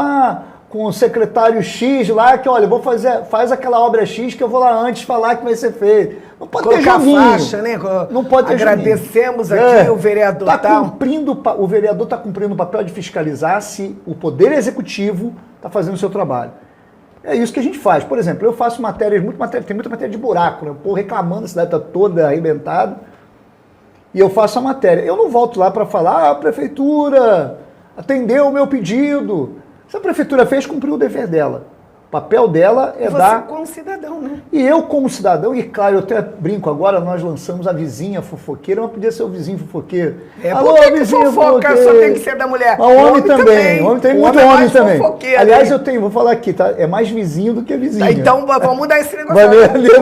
S2: com o secretário X lá, que olha, faz aquela obra X que eu vou lá antes falar que vai ser feito. Não pode ter joguinho.
S1: Faixa, né?
S2: Não pode ter
S1: Agradecemos aqui o vereador.
S2: O vereador está cumprindo o papel de fiscalizar se o Poder Executivo está fazendo o seu trabalho. É isso que a gente faz. Por exemplo, eu faço tem muita matéria de buraco, né? O povo reclamando, a cidade está toda arrebentada. E eu faço a matéria. Eu não volto lá para falar, a prefeitura atendeu o meu pedido. Se a prefeitura fez, cumpriu o dever dela. O papel dela é dar...
S1: Você como cidadão, né?
S2: E eu como cidadão, e claro, eu até brinco agora, nós lançamos a vizinha fofoqueira, mas podia ser o vizinho fofoqueiro.
S1: Alô, vizinho fofoca só tem que ser da mulher.
S2: Mas homem também, homem tem muito homem também. Aliás,
S1: hein?
S2: eu tenho, vou falar aqui, tá? É mais vizinho do que vizinho.
S1: Tá, então vamos mudar esse negócio.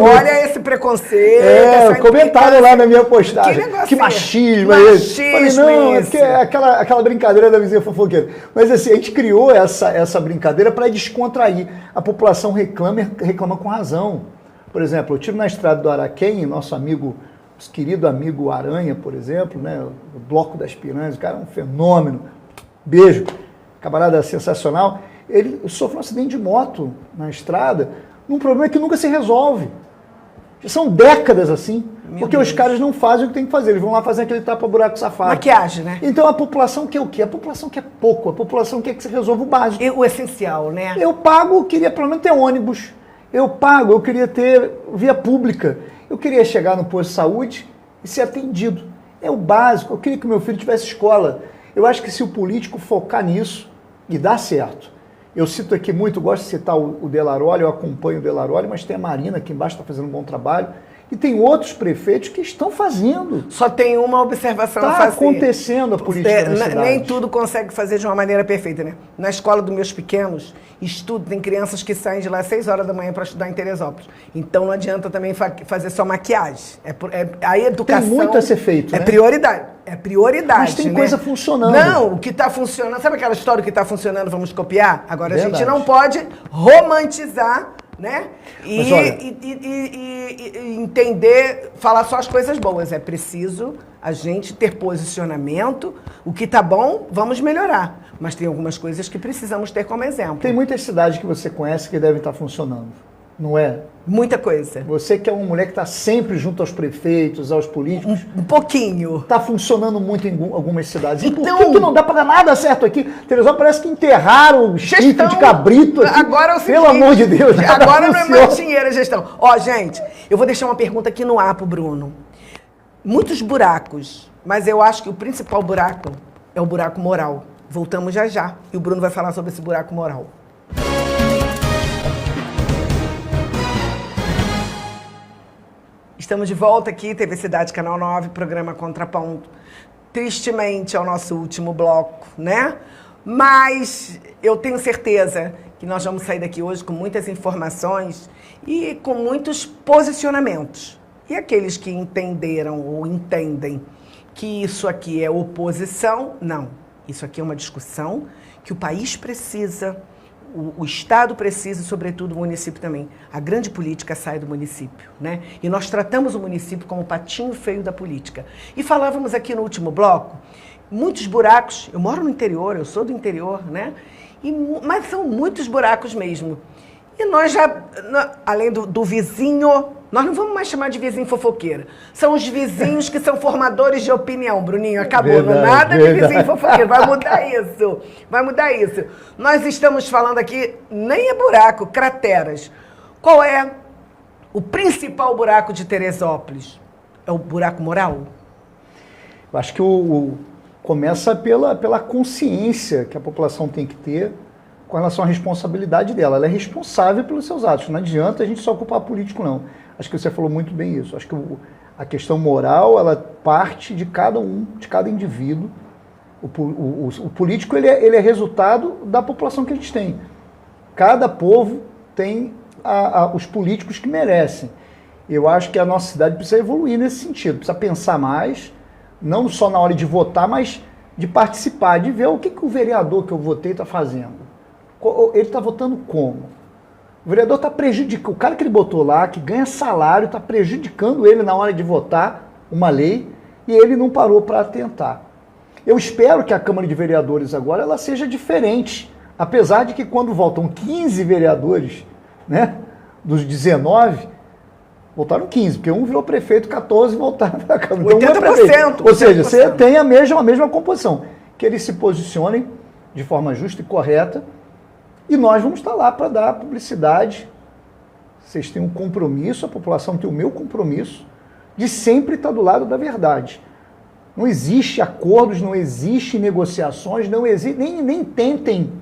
S1: Olha esse preconceito.
S2: Comentaram lá na minha postagem. Que machismo é esse? Falei, não, é porque é aquela brincadeira da vizinha fofoqueira. Mas assim, a gente criou essa brincadeira para descontrair. A população reclama com razão. Por exemplo, eu tive na estrada do Araquém, nosso querido amigo Aranha, por exemplo, né, o Bloco das Piranhas, o cara é um fenômeno. Beijo, camarada sensacional. Ele sofreu um acidente de moto na estrada, num problema que nunca se resolve. São décadas assim, porque os caras não fazem o que tem que fazer, eles vão lá fazer aquele tapa-buraco safado.
S1: Maquiagem, né?
S2: Então a população quer o quê? A população quer pouco, a população quer que se resolva o básico.
S1: E o essencial, né?
S2: Eu pago, queria pelo menos ter ônibus, eu queria ter via pública, eu queria chegar no posto de saúde e ser atendido. É o básico, eu queria que meu filho tivesse escola. Eu acho que se o político focar nisso, e dá certo. Eu cito aqui muito, gosto de citar o Delaroli, eu acompanho o Delaroli, mas tem a Marina aqui embaixo, está fazendo um bom trabalho. E tem outros prefeitos que estão fazendo.
S1: Só tem uma observação a fazer.
S2: Está acontecendo a política na cidade.
S1: Nem tudo consegue fazer de uma maneira perfeita, né? Na escola dos meus pequenos, tem crianças que saem de lá às 6 horas da manhã para estudar em Teresópolis. Então não adianta também fazer só maquiagem. A educação...
S2: Tem muito a ser feito, né?
S1: É prioridade. É prioridade,
S2: mas tem, né, coisa funcionando.
S1: Não, o que está funcionando... Sabe aquela história que está funcionando, vamos copiar? Agora
S2: Verdade.
S1: A gente não pode romantizar, né?
S2: Mas olha,
S1: E entender, falar só as coisas boas. É preciso a gente ter posicionamento. O que tá bom, vamos melhorar. Mas tem algumas coisas que precisamos ter como exemplo.
S2: Tem muitas cidades que você conhece que devem estar funcionando, não é?
S1: Muita coisa.
S2: Você que é uma mulher que está sempre junto aos prefeitos, aos políticos.
S1: Um pouquinho.
S2: Está funcionando muito em algumas cidades. E
S1: então,
S2: por que não dá para dar nada certo aqui? Teresópolis parece que enterraram o chifre de cabrito aqui.
S1: Agora é o seguinte,
S2: pelo amor de Deus.
S1: Agora não é mais dinheiro a gestão. Ó, gente, eu vou deixar uma pergunta aqui no ar pro Bruno. Muitos buracos, mas eu acho que o principal buraco é o buraco moral. Voltamos já já. E o Bruno vai falar sobre esse buraco moral. Estamos de volta aqui, TV Cidade Canal 9, programa Contraponto. Tristemente é o nosso último bloco, né? Mas eu tenho certeza que nós vamos sair daqui hoje com muitas informações e com muitos posicionamentos. E aqueles que entenderam ou entendem que isso aqui é oposição, não. Isso aqui é uma discussão que o país precisa, o Estado precisa e, sobretudo, o município também. A grande política sai do município, né? E nós tratamos o município como o patinho feio da política. E falávamos aqui no último bloco, muitos buracos. Eu moro no interior, eu sou do interior, né? Mas são muitos buracos mesmo. E nós já, além do vizinho, nós não vamos mais chamar de vizinho fofoqueiro. São os vizinhos que são formadores de opinião, Bruninho. Acabou. Verdade, não nada de vizinho fofoqueiro. Vai mudar isso. Vai mudar isso. Nós estamos falando aqui, nem é buraco, crateras. Qual é o principal buraco de Teresópolis? É o buraco moral?
S2: Eu acho que começa pela consciência que a população tem que ter com relação à responsabilidade dela. Ela é responsável pelos seus atos. Não adianta a gente só culpar político, não. Acho que você falou muito bem isso. Acho que a questão moral, ela parte de cada de cada indivíduo. O político, ele é resultado da população que a gente tem. Cada povo tem os políticos que merecem. Eu acho que a nossa cidade precisa evoluir nesse sentido. Precisa pensar mais, não só na hora de votar, mas de participar, de ver o que o vereador que eu votei está fazendo. Ele está votando como? O vereador está prejudicando, o cara que ele botou lá, que ganha salário, está prejudicando ele na hora de votar uma lei e ele não parou para atentar. Eu espero que a Câmara de Vereadores agora ela seja diferente, apesar de que quando voltam 15 vereadores, né, dos 19, voltaram 15, porque um virou prefeito, 14 voltaram para a Câmara. Então,
S1: 80%.
S2: Ou seja, você tem a mesma composição. Que eles se posicionem de forma justa e correta. E nós vamos estar lá para dar publicidade. Vocês têm um compromisso, a população tem o meu compromisso de sempre estar do lado da verdade. Não existe acordos, não existe negociações, não existe, nem tentem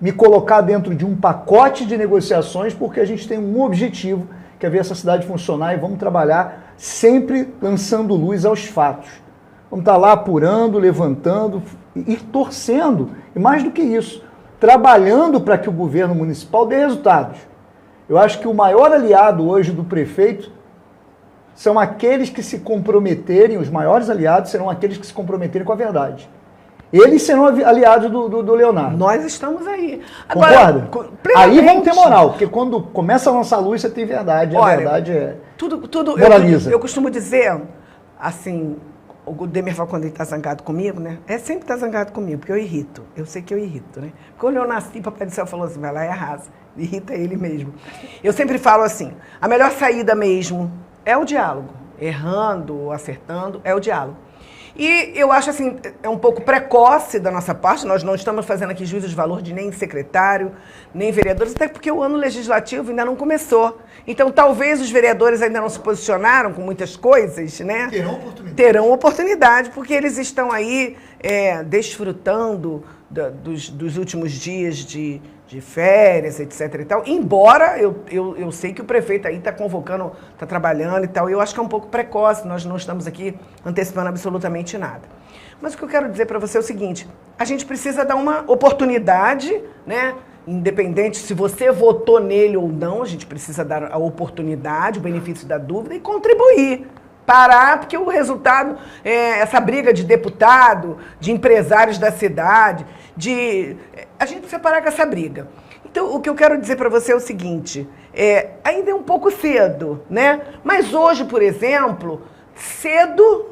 S2: me colocar dentro de um pacote de negociações, porque a gente tem um objetivo, que é ver essa cidade funcionar, e vamos trabalhar sempre lançando luz aos fatos. Vamos estar lá apurando, levantando e torcendo, e mais do que isso, trabalhando para que o governo municipal dê resultados. Eu acho que o maior aliado hoje do prefeito são aqueles que se comprometerem, os maiores aliados serão aqueles que se comprometerem com a verdade. Eles serão aliados do Leonardo.
S1: Nós estamos aí.
S2: Agora, concorda? Aí vamos ter moral, porque quando começa a lançar luz, você tem verdade.
S1: Olha,
S2: a verdade é...
S1: Tudo
S2: moraliza.
S1: Eu costumo dizer, assim, o Demerval, quando ele está zangado comigo, né? Sempre está zangado comigo, porque eu irrito. Eu sei que eu irrito, né? Quando eu nasci, Papai do Céu falou assim, vai lá e arrasa. Irrita ele mesmo. Eu sempre falo assim, a melhor saída mesmo é o diálogo. Errando, acertando, é o diálogo. E eu acho assim, é um pouco precoce da nossa parte, nós não estamos fazendo aqui juízo de valor de nem secretário, nem vereadores, até porque o ano legislativo ainda não começou. Então, talvez os vereadores ainda não se posicionaram com muitas coisas, né?
S2: Terão oportunidade.
S1: Terão oportunidade, porque eles estão aí desfrutando dos últimos dias de férias, etc. e tal. Embora eu sei que o prefeito aí está convocando, está trabalhando e tal, eu acho que é um pouco precoce, nós não estamos aqui antecipando absolutamente nada. Mas o que eu quero dizer para você é o seguinte, a gente precisa dar uma oportunidade, né? Independente se você votou nele ou não, a gente precisa dar a oportunidade, o benefício da dúvida e contribuir. Parar, porque o resultado é essa briga de deputado, de empresários da cidade, a gente precisa parar com essa briga. Então, o que eu quero dizer para você é o seguinte, ainda é um pouco cedo, né? Mas hoje, por exemplo, cedo,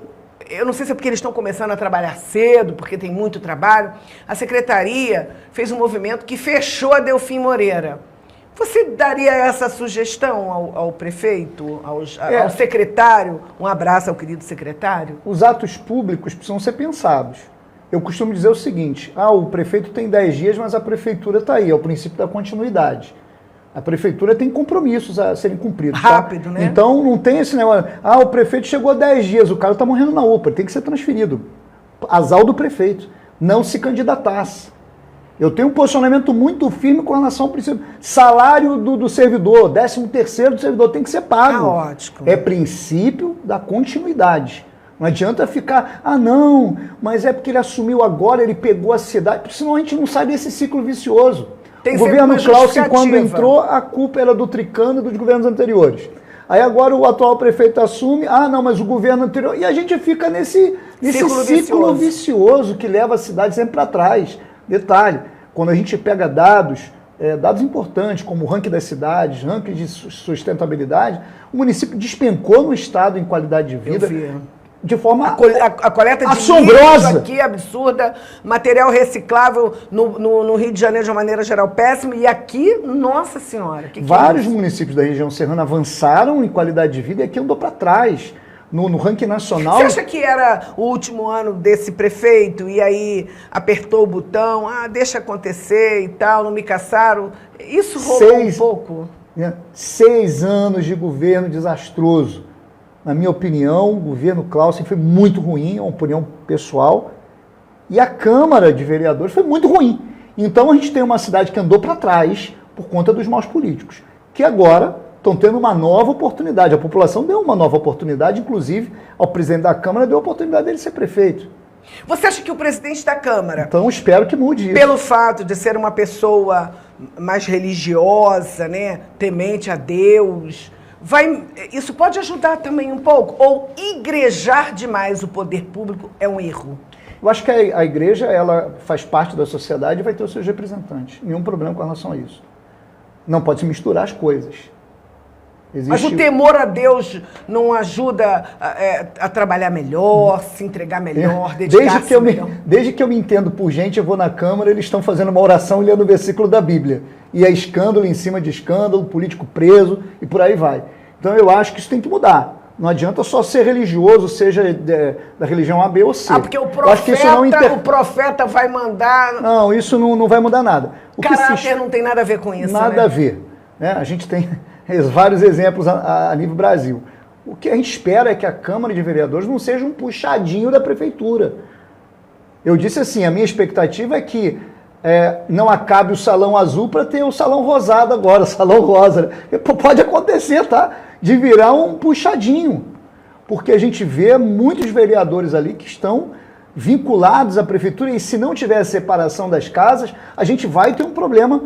S1: eu não sei se é porque eles estão começando a trabalhar cedo, porque tem muito trabalho, a secretaria fez um movimento que fechou a Delfim Moreira. Você daria essa sugestão ao prefeito, ao secretário? Um abraço ao querido secretário.
S2: Os atos públicos precisam ser pensados. Eu costumo dizer o seguinte, o prefeito tem 10 dias, mas a prefeitura está aí, é o princípio da continuidade. A prefeitura tem compromissos a serem cumpridos.
S1: Rápido,
S2: tá?
S1: né?
S2: Então não tem esse negócio, o prefeito chegou a 10 dias, o cara está morrendo na UPA, ele tem que ser transferido. Azar do prefeito, não se candidatasse. Eu tenho um posicionamento muito firme com relação ao princípio. Salário do servidor, 13º do servidor tem que ser pago.
S1: Ótimo.
S2: É princípio da continuidade. Não adianta ficar, não, mas é porque ele assumiu agora, ele pegou a cidade, porque senão a gente não sai desse ciclo vicioso.
S1: Tem
S2: o governo Clausen, quando entrou, a culpa era do Tricano e dos governos anteriores. Aí agora o atual prefeito assume, não, mas o governo anterior... E a gente fica nesse ciclo vicioso que leva a cidade sempre para trás. Detalhe, quando a gente pega dados importantes, como o ranking das cidades, ranking de sustentabilidade, o município despencou no estado em qualidade de vida. De forma
S1: a coleta de
S2: assombrosa.
S1: lixo aqui absurda, material reciclável no Rio de Janeiro de uma maneira geral péssimo, e aqui, nossa senhora.
S2: Vários municípios da região serrana avançaram em qualidade de vida e aqui andou para trás. No ranking nacional...
S1: Você acha que era o último ano desse prefeito e aí apertou o botão, deixa acontecer e tal, não me caçaram? Isso rolou um pouco?
S2: 6 anos de governo desastroso. Na minha opinião, o governo Clausen foi muito ruim, é uma opinião pessoal, e a Câmara de Vereadores foi muito ruim. Então a gente tem uma cidade que andou para trás por conta dos maus políticos, que agora... estão tendo uma nova oportunidade. A população deu uma nova oportunidade, inclusive ao presidente da Câmara deu a oportunidade dele ser prefeito.
S1: Você acha que o presidente da Câmara...
S2: Então espero que mude isso.
S1: Pelo fato de ser uma pessoa mais religiosa, né, temente a Deus, isso pode ajudar também um pouco? Ou igrejar demais o poder público é um erro?
S2: Eu acho que a igreja ela faz parte da sociedade e vai ter os seus representantes. Nenhum problema com relação a isso. Não pode se misturar as coisas.
S1: Mas o temor a Deus não ajuda a trabalhar melhor, se entregar melhor, dedicar-se melhor?
S2: Desde que eu me entendo por gente, eu vou na Câmara, eles estão fazendo uma oração e lendo o versículo da Bíblia. E é escândalo em cima de escândalo, político preso e por aí vai. Então eu acho que isso tem que mudar. Não adianta só ser religioso, seja da religião A, B ou C.
S1: Porque o profeta vai mandar...
S2: Não, isso não vai mudar nada.
S1: O caráter não tem nada a ver com isso,
S2: Nada a ver. Né? A gente tem... vários exemplos a nível Brasil. O que a gente espera é que a Câmara de Vereadores não seja um puxadinho da Prefeitura. Eu disse assim, a minha expectativa é que não acabe o salão azul para ter o salão rosado agora, o salão rosa. Pode acontecer, tá? De virar um puxadinho. Porque a gente vê muitos vereadores ali que estão vinculados à prefeitura e se não tiver a separação das casas, a gente vai ter um problema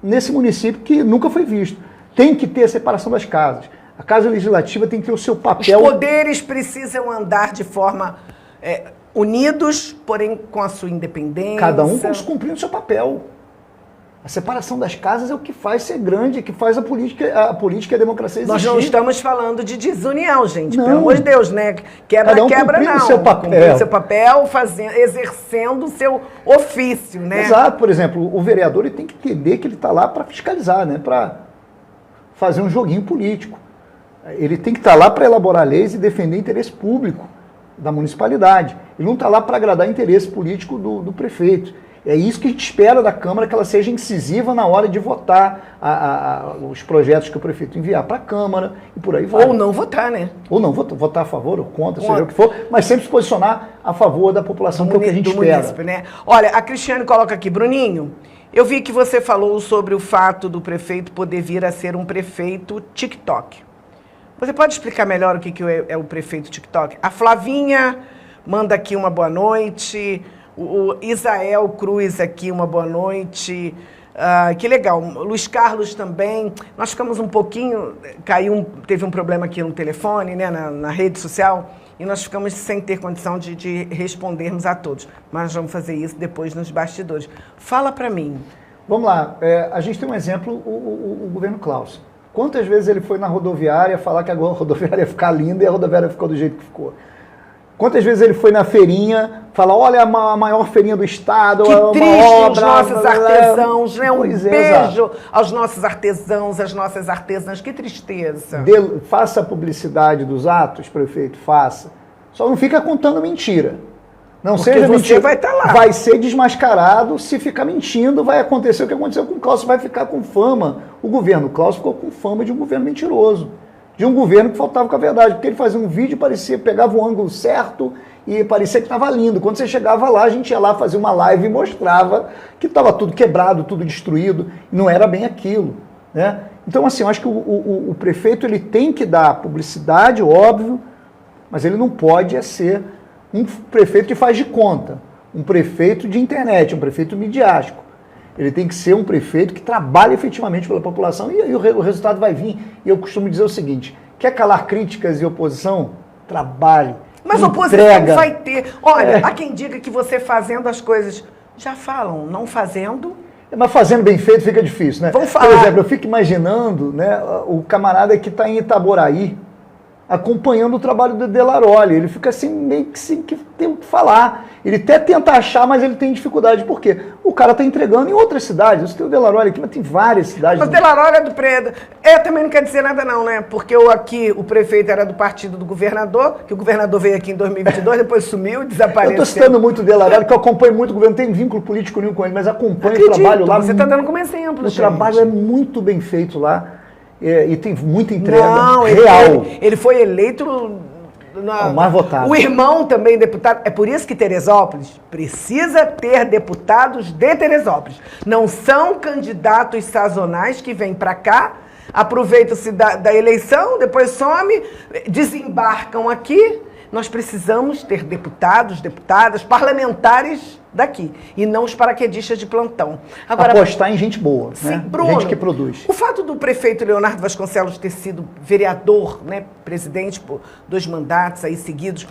S2: nesse município que nunca foi visto. Tem que ter a separação das casas. A Casa Legislativa tem que ter o seu papel.
S1: Os poderes precisam andar de forma unidos, porém com a sua independência.
S2: Cada um cumprindo o seu papel. A separação das casas é o que faz ser grande, que faz a política e a democracia existir.
S1: Nós não estamos falando de desunião, gente. Não. Pelo amor de Deus, né? Quebra não.
S2: O seu papel.
S1: Cumprir o seu papel, exercendo o seu ofício, né?
S2: Exato. Por exemplo, o vereador ele tem que entender que ele está lá para fiscalizar, né? Para fazer um joguinho político. Ele tem que estar lá para elaborar leis e defender interesse público da municipalidade. Ele não está lá para agradar interesse político do prefeito. É isso que a gente espera da Câmara, que ela seja incisiva na hora de votar os projetos que o prefeito enviar para a Câmara e por aí vai.
S1: Ou não votar, né?
S2: Ou não votar a favor ou contra, seja o que for, mas sempre se posicionar a favor da população, que é o que a gente espera.
S1: Né? Olha, a Cristiane coloca aqui, Bruninho, eu vi que você falou sobre o fato do prefeito poder vir a ser um prefeito TikTok. Você pode explicar melhor o que é o prefeito TikTok? A Flavinha manda aqui uma boa noite. O Isael Cruz aqui, uma boa noite. Que legal. Luiz Carlos também. Nós ficamos um pouquinho... Teve um problema aqui no telefone, né, na rede social, e nós ficamos sem ter condição de respondermos a todos. Mas vamos fazer isso depois nos bastidores. Fala para mim.
S2: Vamos lá. A gente tem um exemplo, o governo Klaus. Quantas vezes ele foi na rodoviária falar que agora a rodoviária ia ficar linda e a rodoviária ficou do jeito que ficou? Quantas vezes ele foi na feirinha, falar, olha a maior feirinha do estado,
S1: que triste os nossos artesãos, né? Um beijo aos nossos artesãos, às nossas artesãs, que tristeza.
S2: Faça a publicidade dos atos, prefeito, faça. Só não fica contando mentira. Não
S1: porque
S2: seja
S1: você
S2: mentira.
S1: Vai estar lá.
S2: Vai ser desmascarado, se ficar mentindo, vai acontecer o que aconteceu com o Klaus, vai ficar com fama. O governo Klaus ficou com fama de um governo mentiroso. De um governo que faltava com a verdade, porque ele fazia um vídeo, pegava o ângulo certo e parecia que estava lindo. Quando você chegava lá, a gente ia lá fazer uma live e mostrava que estava tudo quebrado, tudo destruído, não era bem aquilo, né? Então, assim, eu acho que o prefeito ele tem que dar publicidade, óbvio, mas ele não pode ser um prefeito que faz de conta, um prefeito de internet, um prefeito midiático. Ele tem que ser um prefeito que trabalha efetivamente pela população e o resultado vai vir. E eu costumo dizer o seguinte, quer calar críticas e oposição? Trabalhe.
S1: Mas oposição vai ter. Olha, há quem diga que você fazendo as coisas já falam, não fazendo...
S2: Mas fazendo bem feito fica difícil, né?
S1: Vamos falar.
S2: Por exemplo, eu fico imaginando, né, o camarada que está em Itaboraí, acompanhando o trabalho do Delaroli. Ele fica assim, meio que sem que ter o que falar. Ele até tenta achar, mas ele tem dificuldade. Por quê? O cara está entregando em outras cidades. Você tem o Delaroli aqui, mas tem várias cidades.
S1: Mas o Delaroli é do Preda. Também não quer dizer nada não, né? Porque o prefeito era do partido do governador, que o governador veio aqui em 2022, depois sumiu, desapareceu. Eu
S2: estou citando muito o Delaroli, que eu acompanho muito o governo. Não tem vínculo político nenhum com ele, mas acompanho o trabalho lá.
S1: Você está dando como exemplo, gente.
S2: O trabalho é muito bem feito lá. E tem muita entrega real.
S1: Ele foi eleito...
S2: o mais votado.
S1: O irmão também deputado. É por isso que Teresópolis precisa ter deputados de Teresópolis. Não são candidatos sazonais que vêm para cá, aproveitam-se da eleição, depois some, desembarcam aqui. Nós precisamos ter deputados, deputadas, parlamentares daqui, e não os paraquedistas de plantão. Agora,
S2: apostar em gente boa,
S1: sim,
S2: né?
S1: Bruno,
S2: gente que produz.
S1: O fato do prefeito Leonardo Vasconcelos ter sido vereador, né, presidente por 2 mandatos aí seguidos,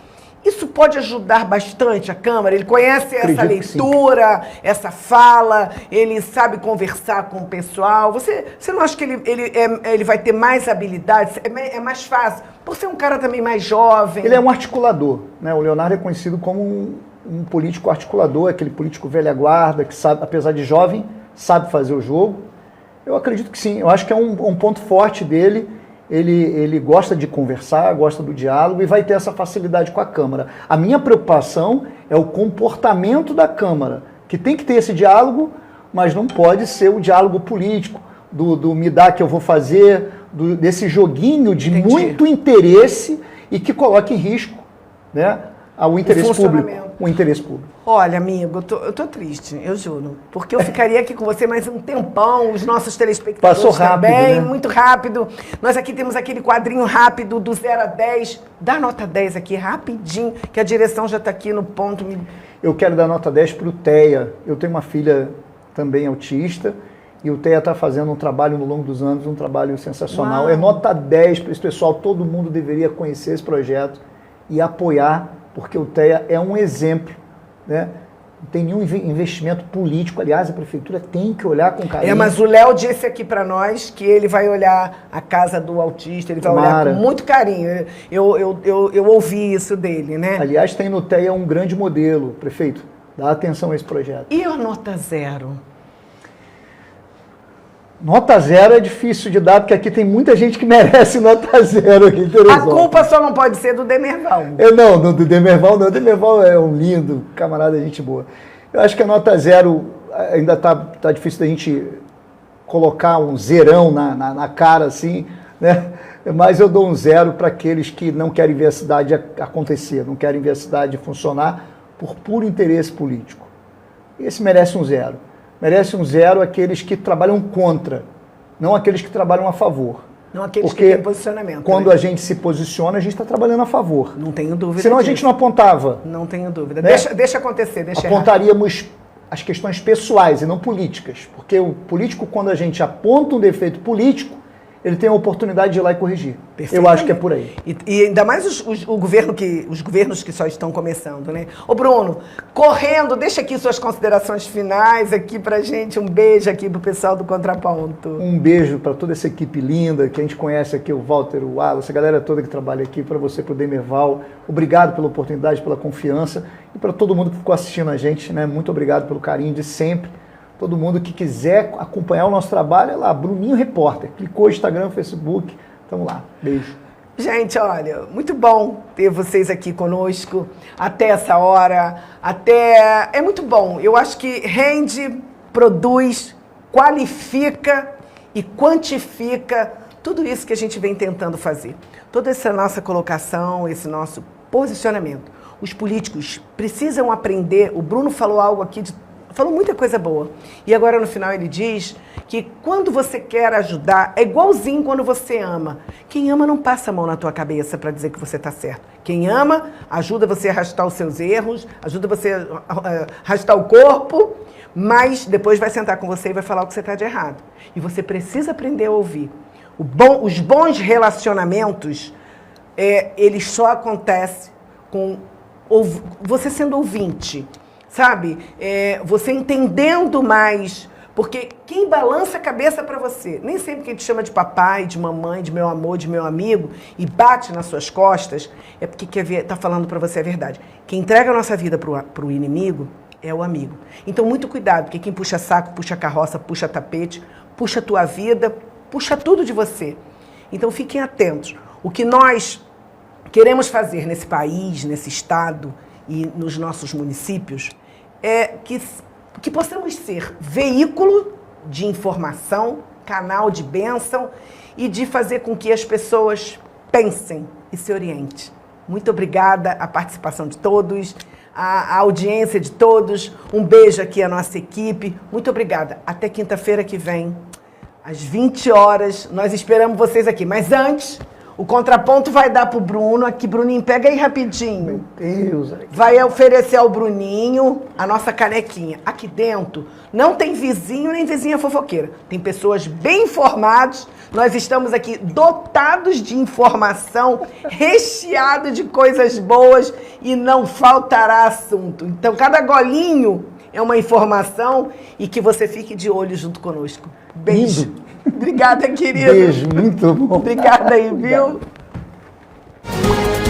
S1: isso pode ajudar bastante a Câmara? Ele conhece essa leitura, essa fala, ele sabe conversar com o pessoal. Você não acha que ele vai ter mais habilidades? É mais fácil, por ser um cara também mais jovem.
S2: Ele é um articulador, né? O Leonardo é conhecido como um político articulador, aquele político velha guarda, que sabe, apesar de jovem, sabe fazer o jogo. Eu acredito que sim, eu acho que é um ponto forte dele. Ele gosta de conversar, gosta do diálogo e vai ter essa facilidade com a Câmara. A minha preocupação é o comportamento da Câmara, que tem que ter esse diálogo, mas não pode ser o diálogo político, do me dá que eu vou fazer, desse joguinho de muito interesse e que coloque em risco, né, ao interesse público. O interesse público.
S1: Olha, amigo, eu tô triste, eu juro. Porque eu ficaria aqui com você mais um tempão, os nossos telespectadores
S2: Passou rápido,
S1: também,
S2: né?
S1: muito rápido. Nós aqui temos aquele quadrinho rápido do 0 a 10. Dá nota 10 aqui, rapidinho, que a direção já está aqui no ponto.
S2: Eu quero dar nota 10 para o TEA. Eu tenho uma filha também autista e o TEA está fazendo um trabalho no longo dos anos, um trabalho sensacional.
S1: Uau.
S2: É nota 10 para esse pessoal, todo mundo deveria conhecer esse projeto e apoiar, porque o TEA é um exemplo, né? Não tem nenhum investimento político, aliás, a prefeitura tem que olhar com carinho.
S1: Mas o Léo disse aqui para nós que ele vai olhar a casa do autista, ele vai olhar com muito carinho. Eu ouvi isso dele, né?
S2: Aliás, tem no TEA um grande modelo, prefeito, dá atenção a esse projeto.
S1: E a nota 0?
S2: Nota 0 é difícil de dar, porque aqui tem muita gente que merece nota 0 aqui em Teresópolis.
S1: A culpa só não pode ser do Demerval.
S2: Não, do Demerval não. O Demerval é um lindo camarada, gente boa. Eu acho que a nota 0 ainda tá difícil da gente colocar um zerão na cara, assim, né? Mas eu dou um 0 para aqueles que não querem ver a cidade acontecer, não querem ver a cidade funcionar por puro interesse político. Esse merece um 0. Merece um 0 aqueles que trabalham contra, não aqueles que trabalham a favor.
S1: Não aqueles que têm posicionamento.
S2: Quando
S1: né?
S2: a gente se posiciona, a gente está trabalhando a favor.
S1: Não tenho dúvida
S2: Senão
S1: disso.
S2: A gente não apontava.
S1: Não tenho dúvida.
S2: Né?
S1: Deixa acontecer, deixa
S2: Apontaríamos as questões pessoais e não políticas. Porque o político, quando a gente aponta um defeito político, ele tem a oportunidade de ir lá e corrigir. Eu acho que é por aí.
S1: E ainda mais os governos que só estão começando, né? Ô Bruno, correndo, deixa aqui suas considerações finais aqui pra gente. Um beijo aqui pro pessoal do Contraponto.
S2: Um beijo para toda essa equipe linda que a gente conhece aqui, o Walter, o Wallace, a galera toda que trabalha aqui, para você, pro Demerval. Obrigado pela oportunidade, pela confiança. E para todo mundo que ficou assistindo a gente, né? Muito obrigado pelo carinho de sempre. Todo mundo que quiser acompanhar o nosso trabalho, é lá, Bruninho Repórter. Clicou, Instagram, Facebook, tamo lá. Beijo.
S1: Gente, olha, muito bom ter vocês aqui conosco até essa hora. É muito bom. Eu acho que rende, produz, qualifica e quantifica tudo isso que a gente vem tentando fazer. Toda essa nossa colocação, esse nosso posicionamento. Os políticos precisam aprender. O Bruno falou algo aqui falou muita coisa boa. E agora no final ele diz que quando você quer ajudar, é igualzinho quando você ama. Quem ama não passa a mão na tua cabeça para dizer que você está certo. Quem ama ajuda você a arrastar os seus erros, ajuda você a arrastar o corpo, mas depois vai sentar com você e vai falar o que você está de errado. E você precisa aprender a ouvir. Os bons relacionamentos, eles só acontecem com você sendo ouvinte. Sabe? Você entendendo mais. Porque quem balança a cabeça para você, nem sempre quem te chama de papai, de mamãe, de meu amor, de meu amigo, e bate nas suas costas, é porque está falando para você a verdade. Quem entrega a nossa vida para o inimigo é o amigo. Então, muito cuidado, porque quem puxa saco, puxa carroça, puxa tapete, puxa a tua vida, puxa tudo de você. Então, fiquem atentos. O que nós queremos fazer nesse país, nesse estado e nos nossos municípios é que possamos ser veículo de informação, canal de bênção e de fazer com que as pessoas pensem e se orientem. Muito obrigada a participação de todos, a audiência de todos. Um beijo aqui à nossa equipe. Muito obrigada. Até quinta-feira que vem, às 20 horas. Nós esperamos vocês aqui. Mas antes, o contraponto vai dar pro Bruno. Aqui, Bruninho, pega aí rapidinho.
S2: Meu Deus.
S1: Vai oferecer ao Bruninho a nossa canequinha. Aqui dentro não tem vizinho nem vizinha fofoqueira. Tem pessoas bem informadas. Nós estamos aqui dotados de informação, recheado de coisas boas e não faltará assunto. Então, cada golinho é uma informação e que você fique de olho junto conosco. Beijo.
S2: Lindo.
S1: Obrigada, querido.
S2: Beijo, muito bom.
S1: Obrigada aí, viu?
S2: Obrigado.